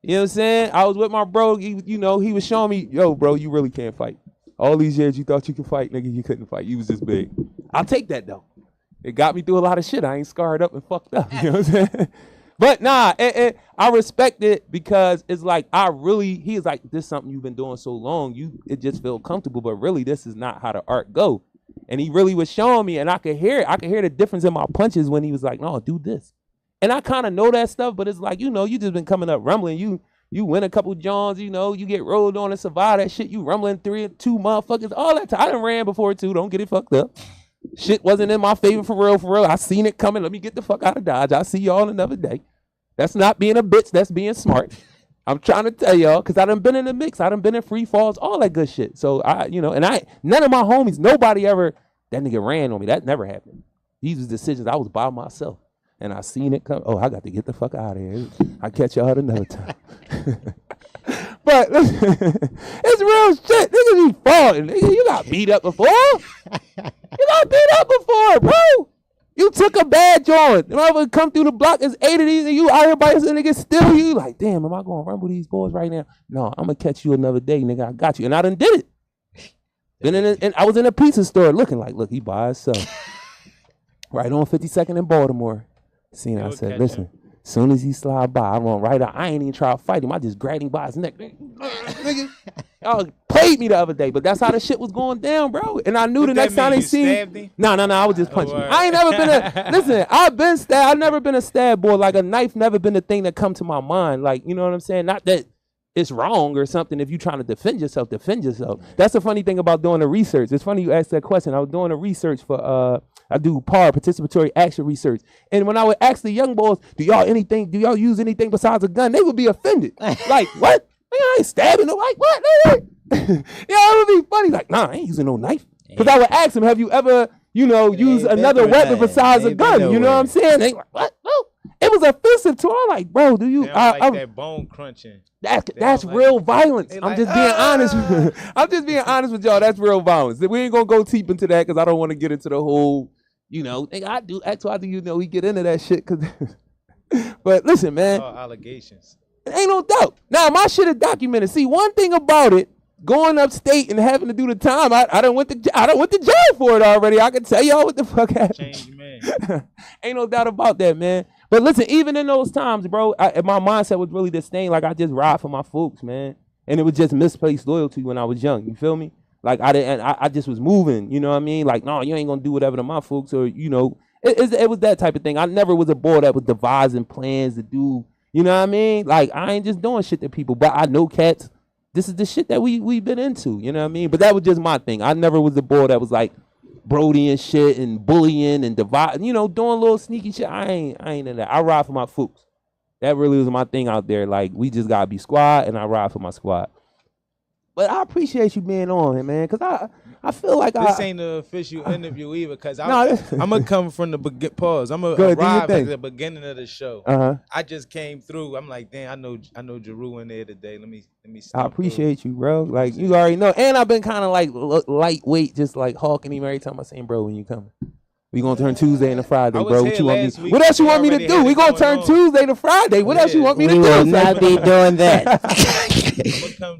You know what I'm saying? I was with my bro. He was showing me, yo, bro, you really can't fight. All these years you thought you could fight, nigga, you couldn't fight. You was this big. I'll take that, though. It got me through a lot of shit. I ain't scarred up and fucked up. You know what I'm saying? But nah, I respect it because it's like he's like, this is something you've been doing so long, it just feel comfortable, but really this is not how the art go. And he really was showing me, and I could hear it. I could hear the difference in my punches when he was like, no, do this. And I kind of know that stuff, but it's like, you just been coming up rumbling. You win a couple Johns, you get rolled on and survive that shit. You rumbling 2 motherfuckers all that time. I done ran before too. Don't get it fucked up. Shit wasn't in my favor for real. I seen it coming. Let me get the fuck out of Dodge. I'll see y'all another day. That's not being a bitch. That's being smart. I'm trying to tell y'all, because I done been in the mix. I done been in free falls, all that good shit. So, none of my homies, nobody ever, that nigga ran on me. That never happened. These was decisions. I was by myself. And I seen it come. Oh, I got to get the fuck out of here. I'll catch y'all another time. But it's real shit. Niggas be falling. Nigga, you got beat up before. You got beat up before, bro. You took a bad joint. The motherfucker come through the block, there's 8 of these, and you out here by yourself, nigga, still you. Like, damn, am I going to rumble these boys right now? No, I'm going to catch you another day, nigga. I got you. And I done did it. And I was in a pizza store looking like, look, he by himself. Right on 52nd in Baltimore. I said, listen, as soon as he slide by, I run right out. I ain't even try to fight him. I just grabbed him by his neck. Nigga, y'all played me the other day, but that's how the shit was going down, bro. And I knew the next time they see him. No, I was just punching him. I ain't never been listen, I've been stabbed. I've never been a stab boy. Like, a knife never been the thing that come to my mind. Like, you know what I'm saying? Not that it's wrong or something. If you're trying to defend yourself. That's the funny thing about doing the research. It's funny you asked that question. I was doing the research for I do PAR, participatory action research. And when I would ask the young boys, do y'all use anything besides a gun? They would be offended. Like, what? I ain't stabbing no, like, what? Yeah, it would be funny. Like, nah, I ain't using no knife. Because I would ask them, have you ever, used another weapon besides a gun? You know what I'm saying? They like, what? No. It was offensive to her. I'm like, bro, do you? That bone crunching. That's real violence. I'm just being honest. I'm just being honest with y'all. That's real violence. We ain't going to go deep into that because I don't want to get into the whole, nigga, I do X, Y, we get into that shit. But listen, man. Allegations. Ain't no doubt. Now, my shit is documented. See, one thing about it, going upstate and having to do the time, I done went to jail for it already. I can tell y'all what the fuck happened. Change, man. Ain't no doubt about that, man. But listen, even in those times, bro, my mindset was really this thing. Like, I just ride for my folks, man. And it was just misplaced loyalty when I was young. You feel me? Like, I just was moving. You know what I mean? Like, no, you ain't gonna do whatever to my folks, or it was that type of thing. I never was a boy that was devising plans to do. You know what I mean? Like, I ain't just doing shit to people, but I know cats. This is the shit that we've been into. You know what I mean? But that was just my thing. I never was a boy that was like Brody and shit and bullying and dividing, doing little sneaky shit. I ain't in that. I ride for my folks. That really was my thing out there. Like, we just gotta be squad, and I ride for my squad. But I appreciate you being on here, man, because I feel like this ain't the official interview either, because I'm gonna come from the pause. I'm gonna arrive at the beginning of the show. I just came through. I'm like, damn, I know Jarue in there today. Let me. I appreciate you, bro. Like, you already know, and I've been kind of like lightweight, just like hawking him every time I say, bro, when you coming. We gonna turn Tuesday into Friday, bro. What you want me? What else you want me to do? We gonna turn Tuesday to Friday. What else you want me to do? We will not be doing that.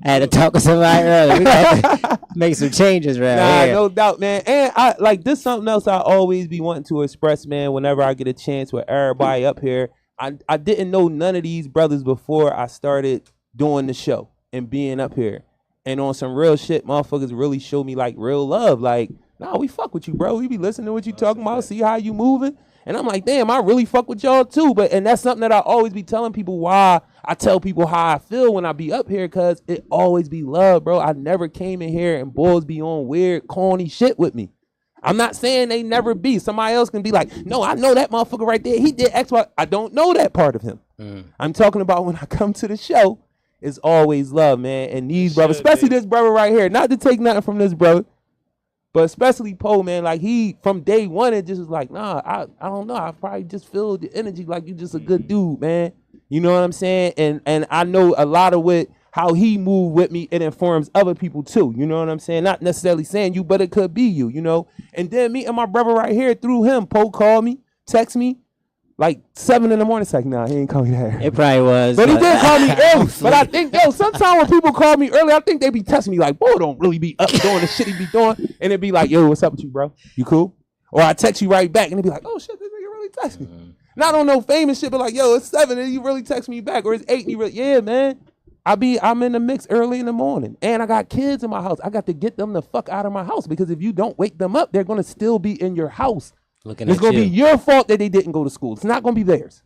I had to talk to somebody earlier. We gotta make some changes right here. No doubt, man. And I like this. Something else I always be wanting to express, man. Whenever I get a chance with everybody up here, I didn't know none of these brothers before I started doing the show and being up here. And on some real shit, motherfuckers really show me like real love, like. Nah, we fuck with you, bro. We be listening to what you talking about, see how you moving. And I'm like, damn, I really fuck with y'all too. And that's something that I always be telling people, why I tell people how I feel when I be up here, because it always be love, bro. I never came in here and boys be on weird, corny shit with me. I'm not saying they never be. Somebody else can be like, no, I know that motherfucker right there. He did X, Y. I don't know that part of him. I'm talking about when I come to the show, it's always love, man. And these brothers, especially this brother right here, not to take nothing from this brother, But especially Poe, man, like he from day one, it just was like, nah, I don't know. I probably just feel the energy like you just a good dude, man. You know what I'm saying? And I know a lot of what how he moved with me, it informs other people too. You know what I'm saying? Not necessarily saying you, but it could be you, you know? And then me and my brother right here, through him, Poe called me, text me, like 7 a.m. It's like, nah, he ain't call me that early. It probably was. But he did call me early. But I think, sometimes when people call me early, I think they be testing me like, boy, don't really be up doing the shit he be doing. And it be like, yo, what's up with you, bro? You cool? Or I text you right back and it be like, oh shit, this nigga really text me. Not on no famous shit, but like, yo, it's 7 and you really text me back. Or it's 8 and you really, yeah, man. I'm in the mix early in the morning. And I got kids in my house. I got to get them the fuck out of my house because if you don't wake them up, they're gonna still be in your house. It's going to be your fault that they didn't go to school. It's not going to be theirs.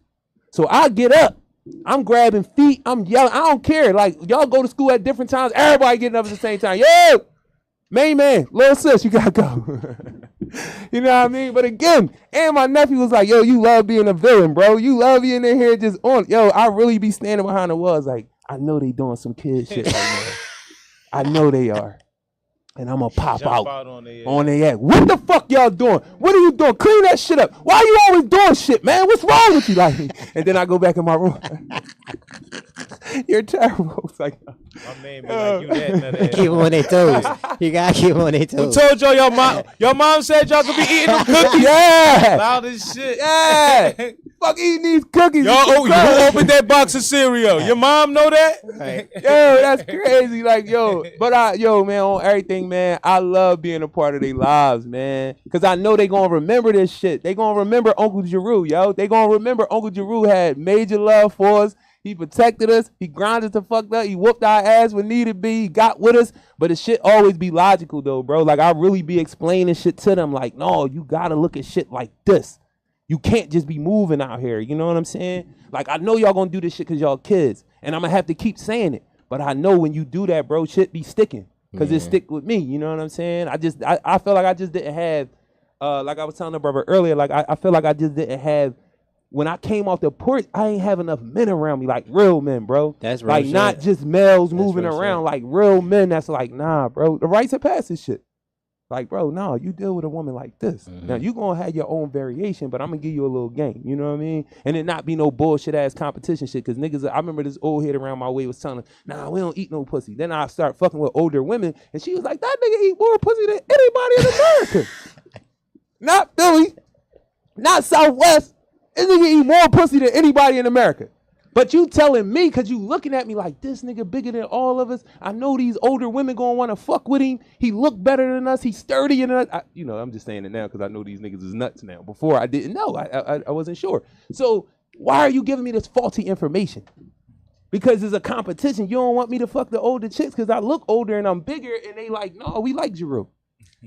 So I get up. I'm grabbing feet. I'm yelling. I don't care. Like, y'all go to school at different times. Everybody getting up at the same time. Yo, main man, little sis, you got to go. You know what I mean? But again, and my nephew was like, yo, you love being a villain, bro. You love being in here just on. Yo, I really be standing behind the walls like, I know they doing some kid shit right now. I know they are. And I'm going to pop out on their ass. What the fuck y'all doing? What are you doing? Clean that shit up. Why you always doing shit, man? What's wrong with you? Like, and then I go back in my room. You're terrible. It's like, my man be like, you that. Keep them on their toes. You got to keep them on their toes. Who told y'all your mom said y'all could be eating them cookies? Yeah. Loud as shit. Yeah. Fuck eating these cookies. You opened that box of cereal. Your mom know that? Right. Yo, that's crazy. Like, yo. But man, on everything, man, I love being a part of their lives, man. Because I know they going to remember this shit. They going to remember Uncle Jarue, yo. They going to remember Uncle Jarue had major love for us. He protected us. He grinded the fuck up. He whooped our ass when needed be. He got with us. But it shit always be logical, though, bro. Like, I really be explaining shit to them. Like, no, you got to look at shit like this. You can't just be moving out here. You know what I'm saying? Like, I know y'all going to do this shit because y'all kids. And I'm going to have to keep saying it. But I know when you do that, bro, shit be sticking. Because it stick with me. You know what I'm saying? I feel like I just didn't have, like I was telling the brother earlier, like, I feel like I just didn't have, when I came off the porch, I ain't have enough men around me, like real men, bro. That's real like shit. Not just males moving around, like real men that's like, nah, bro, the rites of passage shit. Like, bro, no, you deal with a woman like this. Mm-hmm. Now, you going to have your own variation, but I'm going to give you a little game. You know what I mean? And it not be no bullshit-ass competition shit, because niggas, I remember this old head around my way was telling her, nah, we don't eat no pussy. Then I start fucking with older women, and she was like, that nigga eat more pussy than anybody in America. Not Philly, not Southwest. This nigga eat more pussy than anybody in America. But you telling me, because you looking at me like, this nigga bigger than all of us. I know these older women going to want to fuck with him. He look better than us. He's sturdier than us. I'm just saying it now because I know these niggas is nuts now. Before, I didn't know. I wasn't sure. So why are you giving me this faulty information? Because it's a competition. You don't want me to fuck the older chicks because I look older and I'm bigger. And they like, no, we like Jarue.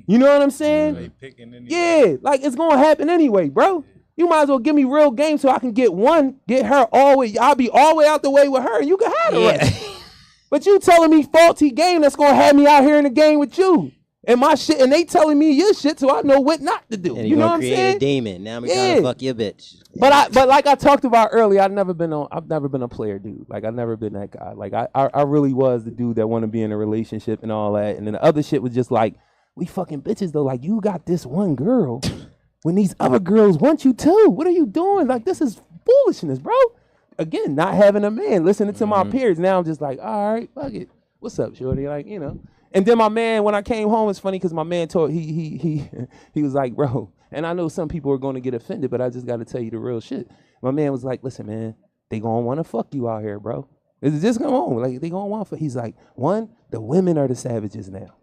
You know what I'm saying? They picking anyway. Yeah, like it's going to happen anyway, bro. You might as well give me real game so I can get her all the way. I'll be all the way out the way with her and you can have it. Right. But you telling me faulty game that's going to have me out here in the game with you. And my shit, and they telling me your shit so I know what not to do. And you know what I'm saying? Create a demon. Now I'm trying to fuck your bitch. But like I talked about earlier, I've never been a player dude. Like I've never been that guy. Like I really was the dude that want to be in a relationship and all that. And then the other shit was just like, we fucking bitches though. Like you got this one girl. When these other girls want you too. What are you doing? Like, this is foolishness, bro. Again, not having a man, listening to my peers. Now I'm just like, all right, fuck it. What's up, shorty? Like, you know. And then my man, when I came home, it's funny because my man told, he was like, bro, and I know some people are going to get offended, but I just got to tell you the real shit. My man was like, listen, man, they going to want to fuck you out here, bro. It's just come on. Like, they going to want to fuck. He's like, one, the women are the savages now.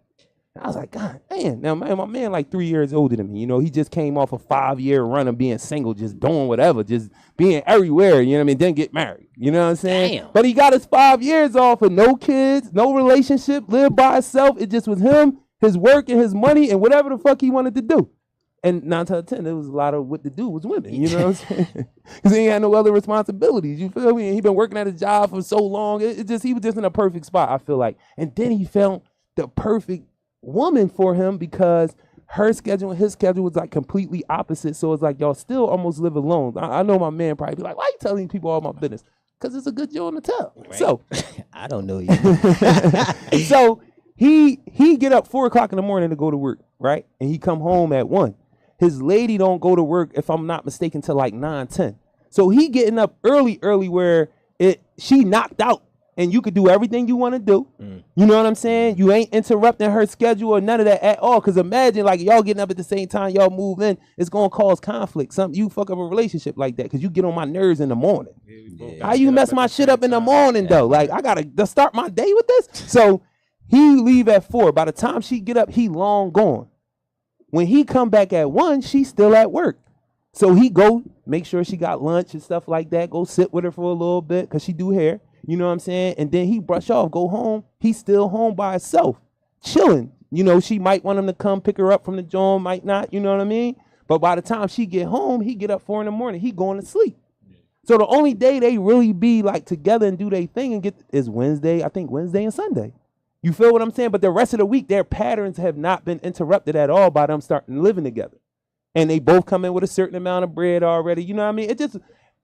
I was like, God damn. Now, my man like 3 years older than me. You know, he just came off a 5-year run of being single, just doing whatever, just being everywhere, you know what I mean? Didn't get married. You know what I'm saying? Damn. But he got his 5 years off with no kids, no relationship, lived by himself. It just was him, his work, and his money, and whatever the fuck he wanted to do. And 9 times out of 10, there was a lot of what to do was women. You know what I'm saying? Because he ain't had no other responsibilities. You feel me? And he been working at his job for so long. He was just in a perfect spot, I feel like. And then he found the perfect woman for him because her schedule and his schedule was like completely opposite. So it's like y'all still almost live alone. I know my man probably be like, why you telling people all my business? Because it's a good joke to tell. Right. So I don't know you. So he get up 4 o'clock in the morning to go to work. right? And he come home at 1. His lady don't go to work, if I'm not mistaken, till like 9, 10. So he getting up early where she knocked out. And you could do everything you want to do. You know what I'm saying? You ain't interrupting her schedule or none of that at all. Because imagine, like, y'all getting up at the same time, y'all move in, it's going to cause conflict. You fuck up a relationship like that because you get on my nerves in the morning. How you mess my shit up in the morning, though? Like, I got to start my day with this? So he leave at 4. By the time she get up, he long gone. When he come back at 1, she's still at work. So he go make sure she got lunch and stuff like that. Go sit with her for a little bit because she do hair. You know what I'm saying? And then he brush off, go home. He's still home by himself, chilling. You know, she might want him to come pick her up from the joint, might not. You know what I mean? But by the time she get home, he get up 4 a.m. He going to sleep. So the only day they really be like together and do their thing and get is Wednesday. I think Wednesday and Sunday. You feel what I'm saying? But the rest of the week, their patterns have not been interrupted at all by them starting living together. And they both come in with a certain amount of bread already. You know what I mean?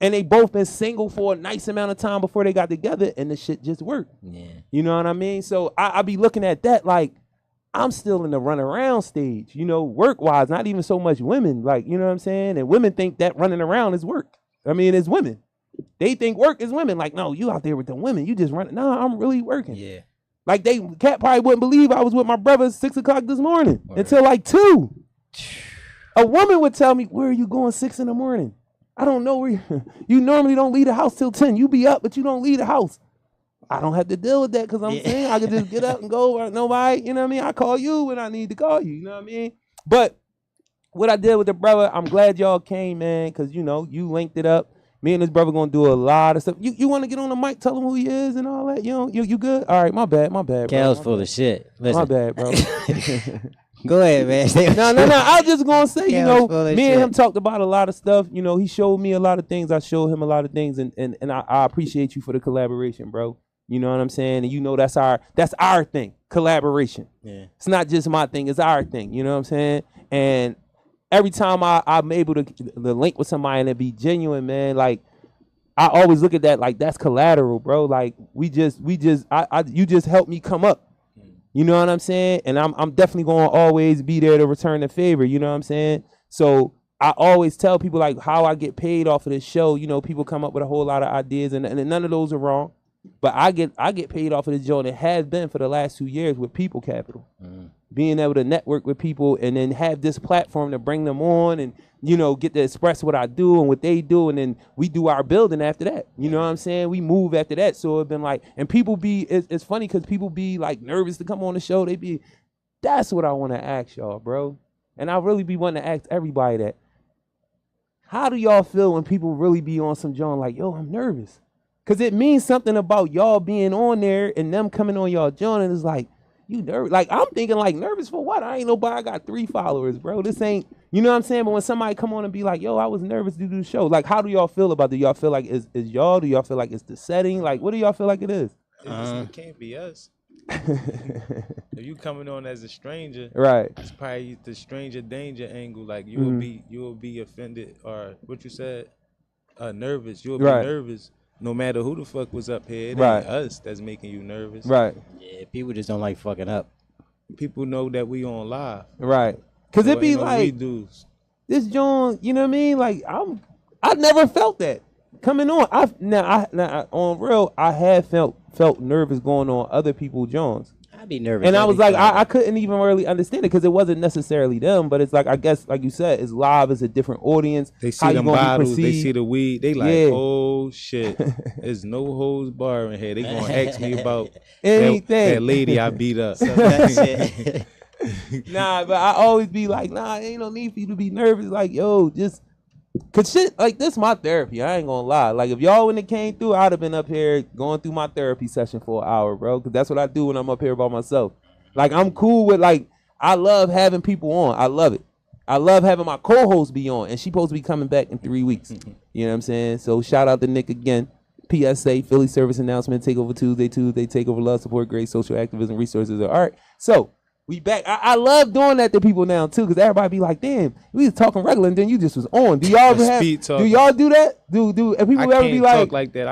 And they both been single for a nice amount of time before they got together, and the shit just worked. Yeah. You know what I mean? So I be looking at that like I'm still in the run around stage, you know, work-wise, not even so much women. Like, you know what I'm saying? And women think that running around is work. I mean, it's women. They think work is women. Like, no, you out there with the women. You just running. No, I'm really working. Yeah. Like, Cat probably wouldn't believe I was with my brother at 6 o'clock this morning until like 2. A woman would tell me, where are you going 6 in? I don't know where you normally don't leave the house till 10. You be up, but you don't leave the house. I don't have to deal with that because I'm saying I can just get up and go. Nobody, you know what I mean? I call you when I need to call you. You know what I mean? But what I did with the brother, I'm glad y'all came, man, because, you know, you linked it up. Me and this brother going to do a lot of stuff. You want to get on the mic, tell him who he is and all that? You know, you good? All right, my bad, bro. Cal's full of shit. Listen. My bad, bro. Go ahead, man. No. I was just going to say, you know, me and him talked about a lot of stuff. You know, he showed me a lot of things. I showed him a lot of things. And I appreciate you for the collaboration, bro. You know what I'm saying? And you know that's our thing, collaboration. Yeah. It's not just my thing. It's our thing. You know what I'm saying? And every time I'm able to link with somebody and it be genuine, man, like, I always look at that like that's collateral, bro. Like, you just helped me come up. You know what I'm saying? And I'm definitely going to always be there to return the favor. You know what I'm saying? So I always tell people like how I get paid off of this show. You know, people come up with a whole lot of ideas and none of those are wrong. But I get paid off of this show, and it has been for the last 2 years with people capital. Being able to network with people and then have this platform to bring them on and, you know, get to express what I do and what they do. And then we do our building after that. You know what I'm saying? We move after that. So it's been like, and people it's funny because people be like nervous to come on the show. That's what I want to ask y'all, bro. And I really be wanting to ask everybody that. How do y'all feel when people really be on some joint like, yo, I'm nervous? Because it means something about y'all being on there and them coming on y'all joint and it's like, you nervous? Like, I'm thinking like, nervous for what? I ain't nobody. I got 3 followers, bro. This ain't, you know what I'm saying? But when somebody come on and be like, yo, I was nervous to do the show. Like, how do y'all feel about it? Do y'all feel like is y'all? Do y'all feel like it's the setting? Like, what do y'all feel like it is? It can't be us. If you coming on as a stranger, right? It's probably the stranger danger angle. Like, you will be offended or what you said, nervous. You'll be nervous. No matter who the fuck was up here, it ain't us that's making you nervous. Right. Yeah, people just don't like fucking up. People know that we on live. Right. Cause it be like this joint, you know what I mean? Like I never felt that coming on. Now on real, I have felt nervous going on other people's joints. I'd be nervous. And I was like, I couldn't even really understand it because it wasn't necessarily them, but it's like, I guess, like you said, it's live, it's a different audience. They see them bottles, they see the weed, they like, oh shit, there's no holds bar in here. They gonna ask me about anything. That lady I beat up. Nah, but I always be like, nah, ain't no need for you to be nervous. Like, yo, just, cause shit, like this my therapy. I ain't gonna lie. Like if y'all wouldn't have came through, I'd have been up here going through my therapy session for an hour, bro. Cause that's what I do when I'm up here by myself. Like I'm cool with like, I love having people on. I love it. I love having my co-host be on, and she supposed to be coming back in 3 weeks. You know what I'm saying? So shout out to Nick again. PSA, Philly Service Announcement, Takeover Tuesday, Takeover Love, Support Great Social Activism, Resources of Art. So we back. I love doing that to people now too, because everybody be like, "Damn, we was talking regular, and then you just was on." Do y'all ever do y'all do that? Do if people ever be like, talk like that?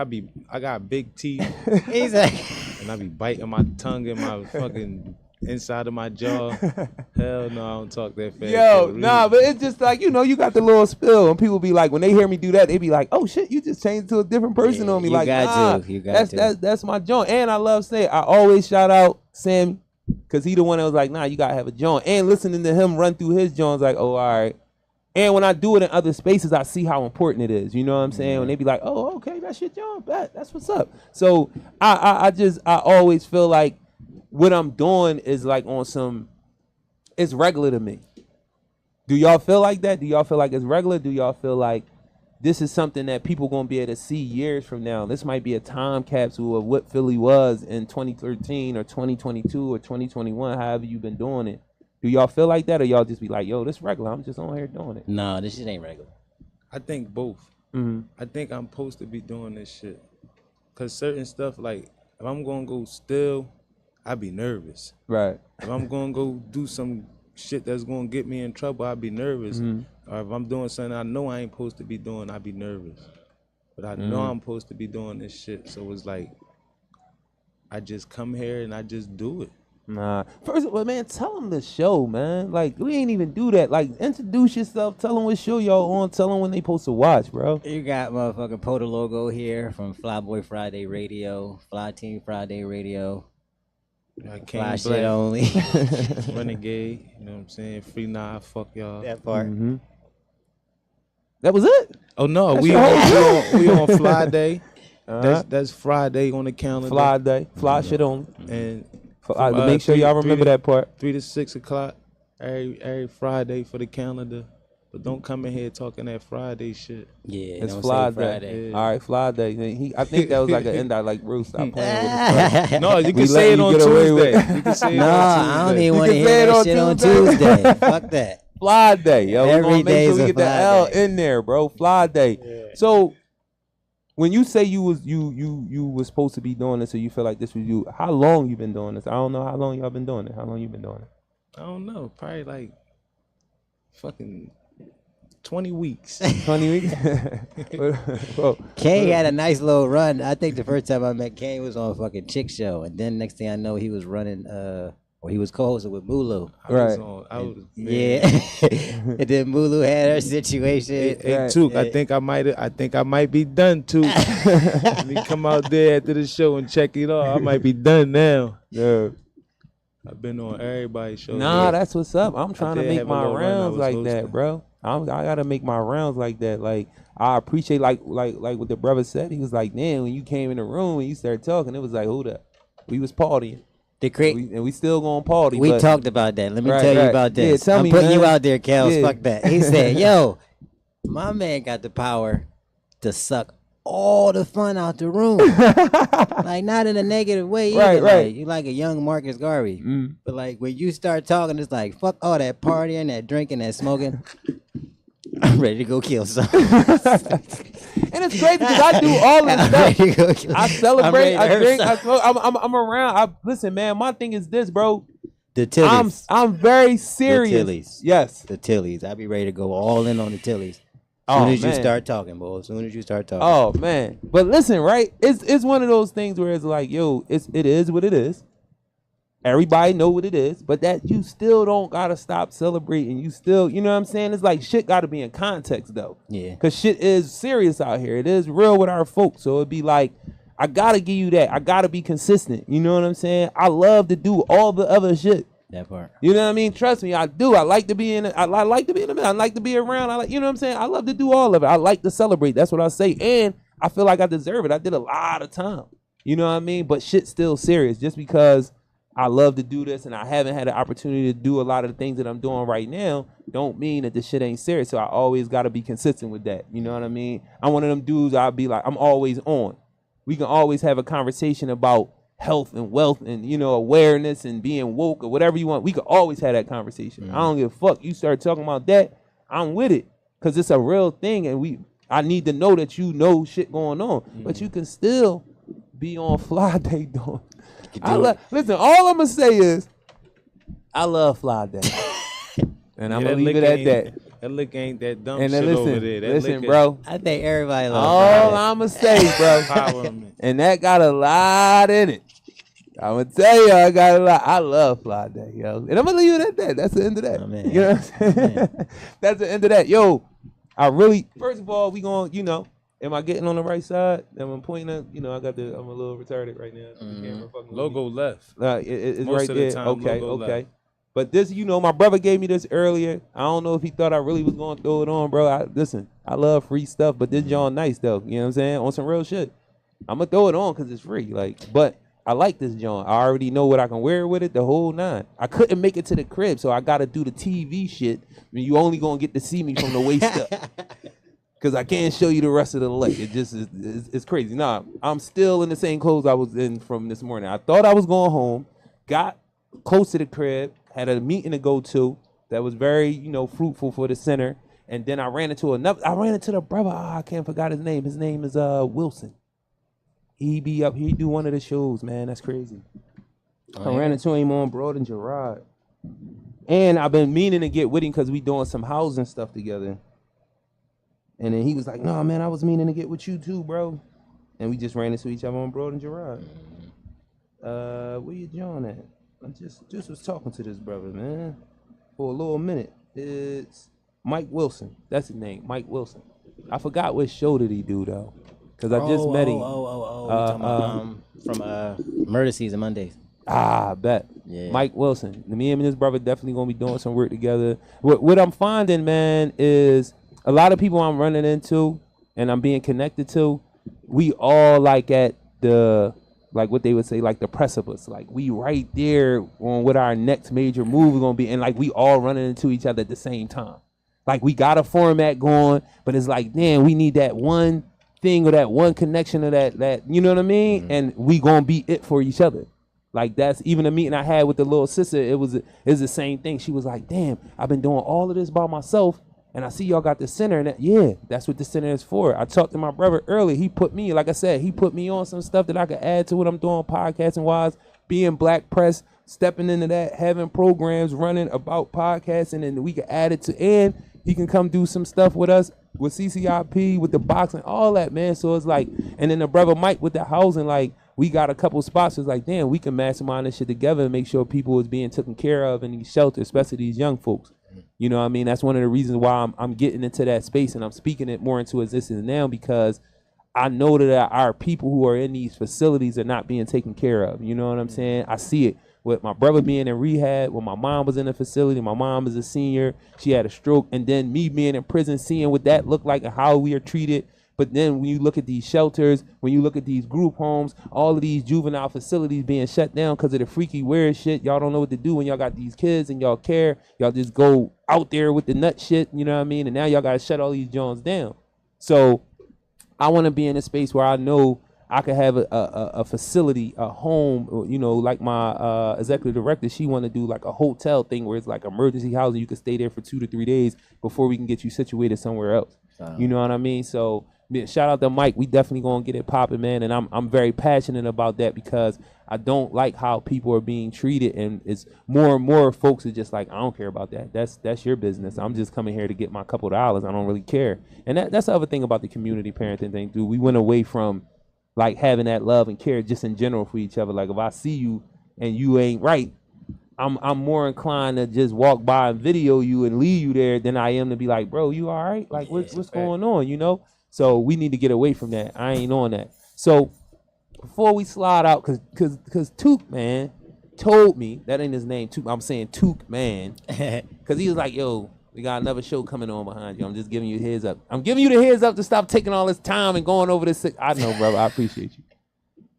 I got big teeth, exactly, and I be biting my tongue and my fucking inside of my jaw. Hell no, I don't talk that fast. Yo, nah, but it's just like, you got the little spill, and people be like, when they hear me do that, they be like, oh shit, you just changed to a different person on me. You like, got to. That's my joint. And I love saying, I always shout out Sam, because he the one that was like, nah, you gotta have a joint. And listening to him run through his joints, like, oh, all right. And when I do it in other spaces, I see how important it is. You know what I'm saying? When they be like, oh, okay, that's your joint, that's what's up. So I always feel like what I'm doing is like on some, it's regular to me. Do y'all feel like that? Do y'all feel like it's regular? Do y'all feel like this is something that people gonna be able to see years from now? This might be a time capsule of what Philly was in 2013 or 2022 or 2021, however you've been doing it. Do y'all feel like that, or y'all just be like, yo, this regular, I'm just on here doing it? No, this shit ain't regular. I think both. Mm-hmm. I think I'm supposed to be doing this shit. Because certain stuff, like, if I'm going to go still, I be nervous. Right. If I'm going to go do some shit that's going to get me in trouble, I be nervous. Mm-hmm. Or if I'm doing something I know I ain't supposed to be doing, I be nervous. But I know I'm supposed to be doing this shit. So it's like, I just come here and I just do it. Nah. First of all, man, tell them the show, man. Like, we ain't even do that. Like, introduce yourself. Tell them what show y'all on. Tell them when they supposed to watch, bro. You got motherfucking Poto Logo here from Flyboy Friday Radio, Fly Team Friday Radio. Fly shit only. Renegade, you know what I'm saying? Free Nah, fuck y'all. That part. Mm-hmm. That was it? Oh, no, That's we on Fly Day. That's Friday on the calendar. Fly Day. Fly shit only. And make sure y'all remember that part. 3 to 6 o'clock every Friday for the calendar. But don't come in here talking that Friday shit. Yeah, it's Fly Day. Friday. Yeah. All right, Fly Day. I think that was like an end. Like Bruce, stop playing with his No, you can say it on Tuesday. You can say it on Tuesday. I don't even want to hear that shit on Tuesday. Fuck that. Fly Day, yo. We're gonna make sure we get the L in there, bro. Fly Day. Yeah. So when you say you was supposed to be doing this, or you feel like this was you, how long you been doing this? I don't know how long y'all been doing it. How long you been doing it? I don't know. Probably like fucking 20 weeks. 20 weeks? Well, Kane had a nice little run. I think the first time I met Kane was on a fucking Chick Show. And then next thing I know, he was running, or he was co-hosting with Mulu. Right. And then Mulu had her situation. Hey, Took, I think I might be done, Took. Let me come out there after the show and check it out. I might be done now. Yeah. I've been on everybody's show. Nah, that's what's up. I'm trying to make my rounds like hosting. that, bro. I gotta make my rounds like that. Like, I appreciate like what the brother said. He was like, man, when you came in the room and you started talking, it was like, hold up, we was partying. And we still gonna party. We talked about that. Let me tell you about this. Yeah, I'm putting you out there, Kels. Fuck that. He said, yo, my man got the power to suck all the fun out the room. Like, not in a negative way either. Right. Like, you like a young Marcus Garvey. But like, when you start talking, it's like, fuck all that partying, that drinking, that smoking. I'm ready to go kill something. And it's crazy because I do all this stuff. I celebrate, I drink, I smoke, I'm around. Listen, man, my thing is this, bro. The Tillies. I'm very serious. The Tillies. Yes. The Tillies. I be ready to go all in on the Tillies. As soon as you start talking, boy. As soon as you start talking. Oh, man. But listen, right? It's one of those things where it's like, yo, it is what it is. Everybody know what it is, but that you still don't gotta stop celebrating. You still, you know what I'm saying? It's like shit gotta be in context though. Yeah. Cause shit is serious out here. It is real with our folks. So it'd be like, I gotta give you that. I gotta be consistent. You know what I'm saying? I love to do all the other shit. That part. You know what I mean? Trust me, I do. I like to be in it. I like to be in the middle. I like to be around. I like, you know what I'm saying? I love to do all of it. I like to celebrate. That's what I say. And I feel like I deserve it. I did a lot of time. You know what I mean? But shit's still serious just because I love to do this and I haven't had the opportunity to do a lot of the things that I'm doing right now don't mean that the shit ain't serious. So I always got to be consistent with that. You know what I mean? I'm one of them dudes, I'll be like, I'm always on. We can always have a conversation about health and wealth and, you know, awareness and being woke or whatever you want. We could always have that conversation. I don't give a fuck. You start talking about that, I'm with it because it's a real thing and I need to know that you know shit going on. But you can still be on Fly Day doing. Listen, all I'm gonna say is I love Fly Day. And I'm gonna leave it at that. That lick ain't that dumb and shit listen, over there. That listen, bro. I think everybody loves all I'm gonna say, bro. And that got a lot in it. I'm gonna tell you, I got a lot. I love Fly Day, yo, and I'm gonna leave it at that. That's the end of that. Oh, man. You know what I'm saying? That's the end of that, yo. I really, first of all, we going, you know, am I getting on the right side? Am I pointing at, you know, I'm a little retarded right now. So the camera fucking logo left. It's Most right of the there. time, Okay. logo left. But this, you know, my brother gave me this earlier. I don't know if he thought I really was going to throw it on, bro. Listen, I love free stuff, but this John nice, though. You know what I'm saying? On some real shit. I'm going to throw it on because it's free. But I like this John. I already know what I can wear with it, the whole nine. I couldn't make it to the crib, so I got to do the TV shit. I mean, you only going to get to see me from the waist up. Because I can't show you the rest of the leg. It just is, it's crazy. Nah, I'm still in the same clothes I was in from this morning. I thought I was going home, got close to the crib, had a meeting to go to that was very, you know, fruitful for the center. And then I ran into the brother. I can't forget his name. His name is Wilson. He be up here, he do one of the shows, man. That's crazy. I ran into him on Broad and Gerard. And I've been meaning to get with him because we doing some housing stuff together. And then he was like, no, man, I was meaning to get with you too, bro. And we just ran into each other on Broad and Gerard. Where you John at? I just was talking to this brother, man, for a little minute. It's Mike Wilson. That's his name, Mike Wilson. I forgot what show did he do, though. Because I just met him. From Murder Season Mondays. I bet. Yeah. Mike Wilson. Me and his brother definitely going to be doing some work together. What I'm finding, man, is a lot of people I'm running into and I'm being connected to, we all like at the, like what they would say, like the precipice. Like we right there on what our next major move is going to be. And like we all running into each other at the same time. Like we got a format going, but it's like, damn, we need that one thing or that one connection or that you know what I mean? Mm-hmm. And we gonna be it for each other. Like that's even a meeting I had with the little sister. It's the same thing. She was like, damn, I've been doing all of this by myself and I see y'all got the center. And that's what the center is for. I talked to my brother earlier. He put me, like I said, he put me on some stuff that I could add to what I'm doing podcasting wise, being black press, stepping into that, having programs running about podcasting, and we can add it to, and he can come do some stuff with us with CCIP, with the boxing, all that, man. So it's like, and then the brother Mike with the housing, like we got a couple spots. It's like, damn, we can mastermind this shit together and make sure people is being taken care of in these shelters, especially these young folks. You know what I mean? That's one of the reasons why I'm getting into that space and I'm speaking it more into existence now, because I know that our people who are in these facilities are not being taken care of. You know what I'm saying? I see it with my brother being in rehab, when my mom was in the facility. My mom is a senior. She had a stroke. And then me being in prison, seeing what that looked like and how we are treated. But then when you look at these shelters, when you look at these group homes, all of these juvenile facilities being shut down because of the freaky weird shit. Y'all don't know what to do when y'all got these kids and y'all care. Y'all just go out there with the nut shit, you know what I mean? And now y'all got to shut all these joints down. So I want to be in a space where I know I could have a facility, a home, you know, like my executive director, she want to do like a hotel thing where it's like emergency housing. You can stay there for 2 to 3 days before we can get you situated somewhere else. You know what I mean? So shout out to Mike. We definitely going to get it popping, man. And I'm very passionate about that because I don't like how people are being treated. And it's more and more folks are just like, I don't care about that. That's your business. I'm just coming here to get my couple of dollars. I don't really care. And that's the other thing about the community parenting thing, dude. We went away from like having that love and care just in general for each other. Like if I see you and you ain't right, I'm more inclined to just walk by and video you and leave you there than I am to be like, bro, you all right? Like what's going on, you know? So we need to get away from that. I ain't on that. So before we slide out, cause Took, man, told me, that ain't his name, Took, I'm saying Took, man, cause he was like, yo, we got another show coming on behind you. I'm just giving you a heads up. I'm giving you the heads up to stop taking all this time and going over this. I know, brother. I appreciate you.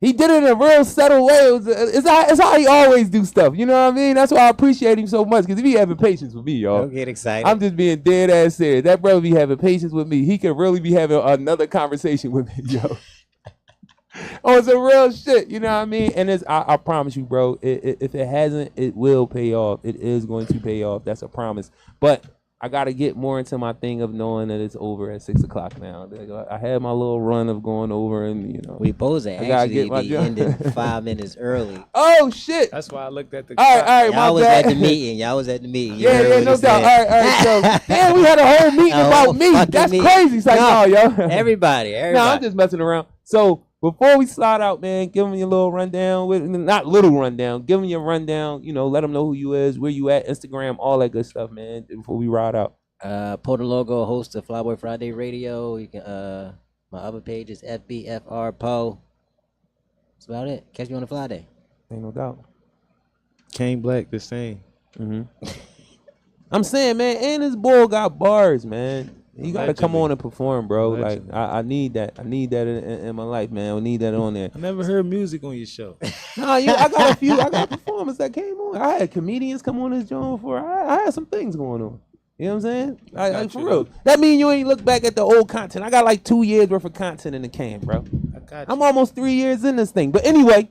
He did it in a real settled way. It's how he always do stuff. You know what I mean? That's why I appreciate him so much, because he be having patience with me, y'all. Don't get excited. I'm just being dead ass serious. That brother be having patience with me. He could really be having another conversation with me, yo. On some real shit, you know what I mean? And I promise you, bro, if it hasn't, it will pay off. It is going to pay off. That's a promise. But I got to get more into my thing of knowing that it's over at 6 o'clock now. I had my little run of going over and, you know. We supposed to actually be ending 5 minutes early. Oh, shit. That's why I looked at the all right, Y'all was at the meeting. Y'all was at the meeting. Yeah, no doubt. All right. So, damn, we had a whole meeting about me. That's crazy. It's like, no, yo. Everybody. No, I'm just messing around. So, Before we slide out, man, give them your little rundown. Not little rundown. Give them your rundown. You know, let them know who you is, where you at, Instagram, all that good stuff, man. Before we ride out. Porter Logo, host of Flyboy Friday Radio. You can my other page is FBFR Poe. That's about it. Catch me on the fly day. Ain't no doubt. Kane Black the same. I'm saying, man, and this boy got bars, man. You gotta come on and perform, bro. Like I need that. I need that in my life, man. I need that on there. I never heard music on your show. Nah, I got a few. I got performers that came on. I had comedians come on this joint before. I had some things going on. You know what I'm saying? For real. That mean you ain't look back at the old content. I got like 2 years worth of content in the can, bro. I'm almost 3 years in this thing. But anyway,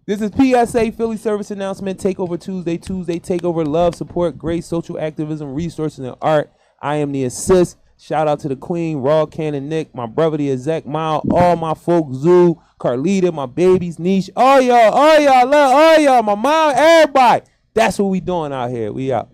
this is PSA Philly Service Announcement. Takeover Tuesday, Takeover Love, Support, Grace, Social Activism, Resources, and Art. I am the assist. Shout out to the Queen, Raw Cannon Nick, my brother, the Exec Mile, all my folks, Zoo, Carlita, my babies, Niche, all y'all, love all y'all, my mom, everybody. That's what we doing out here. We out.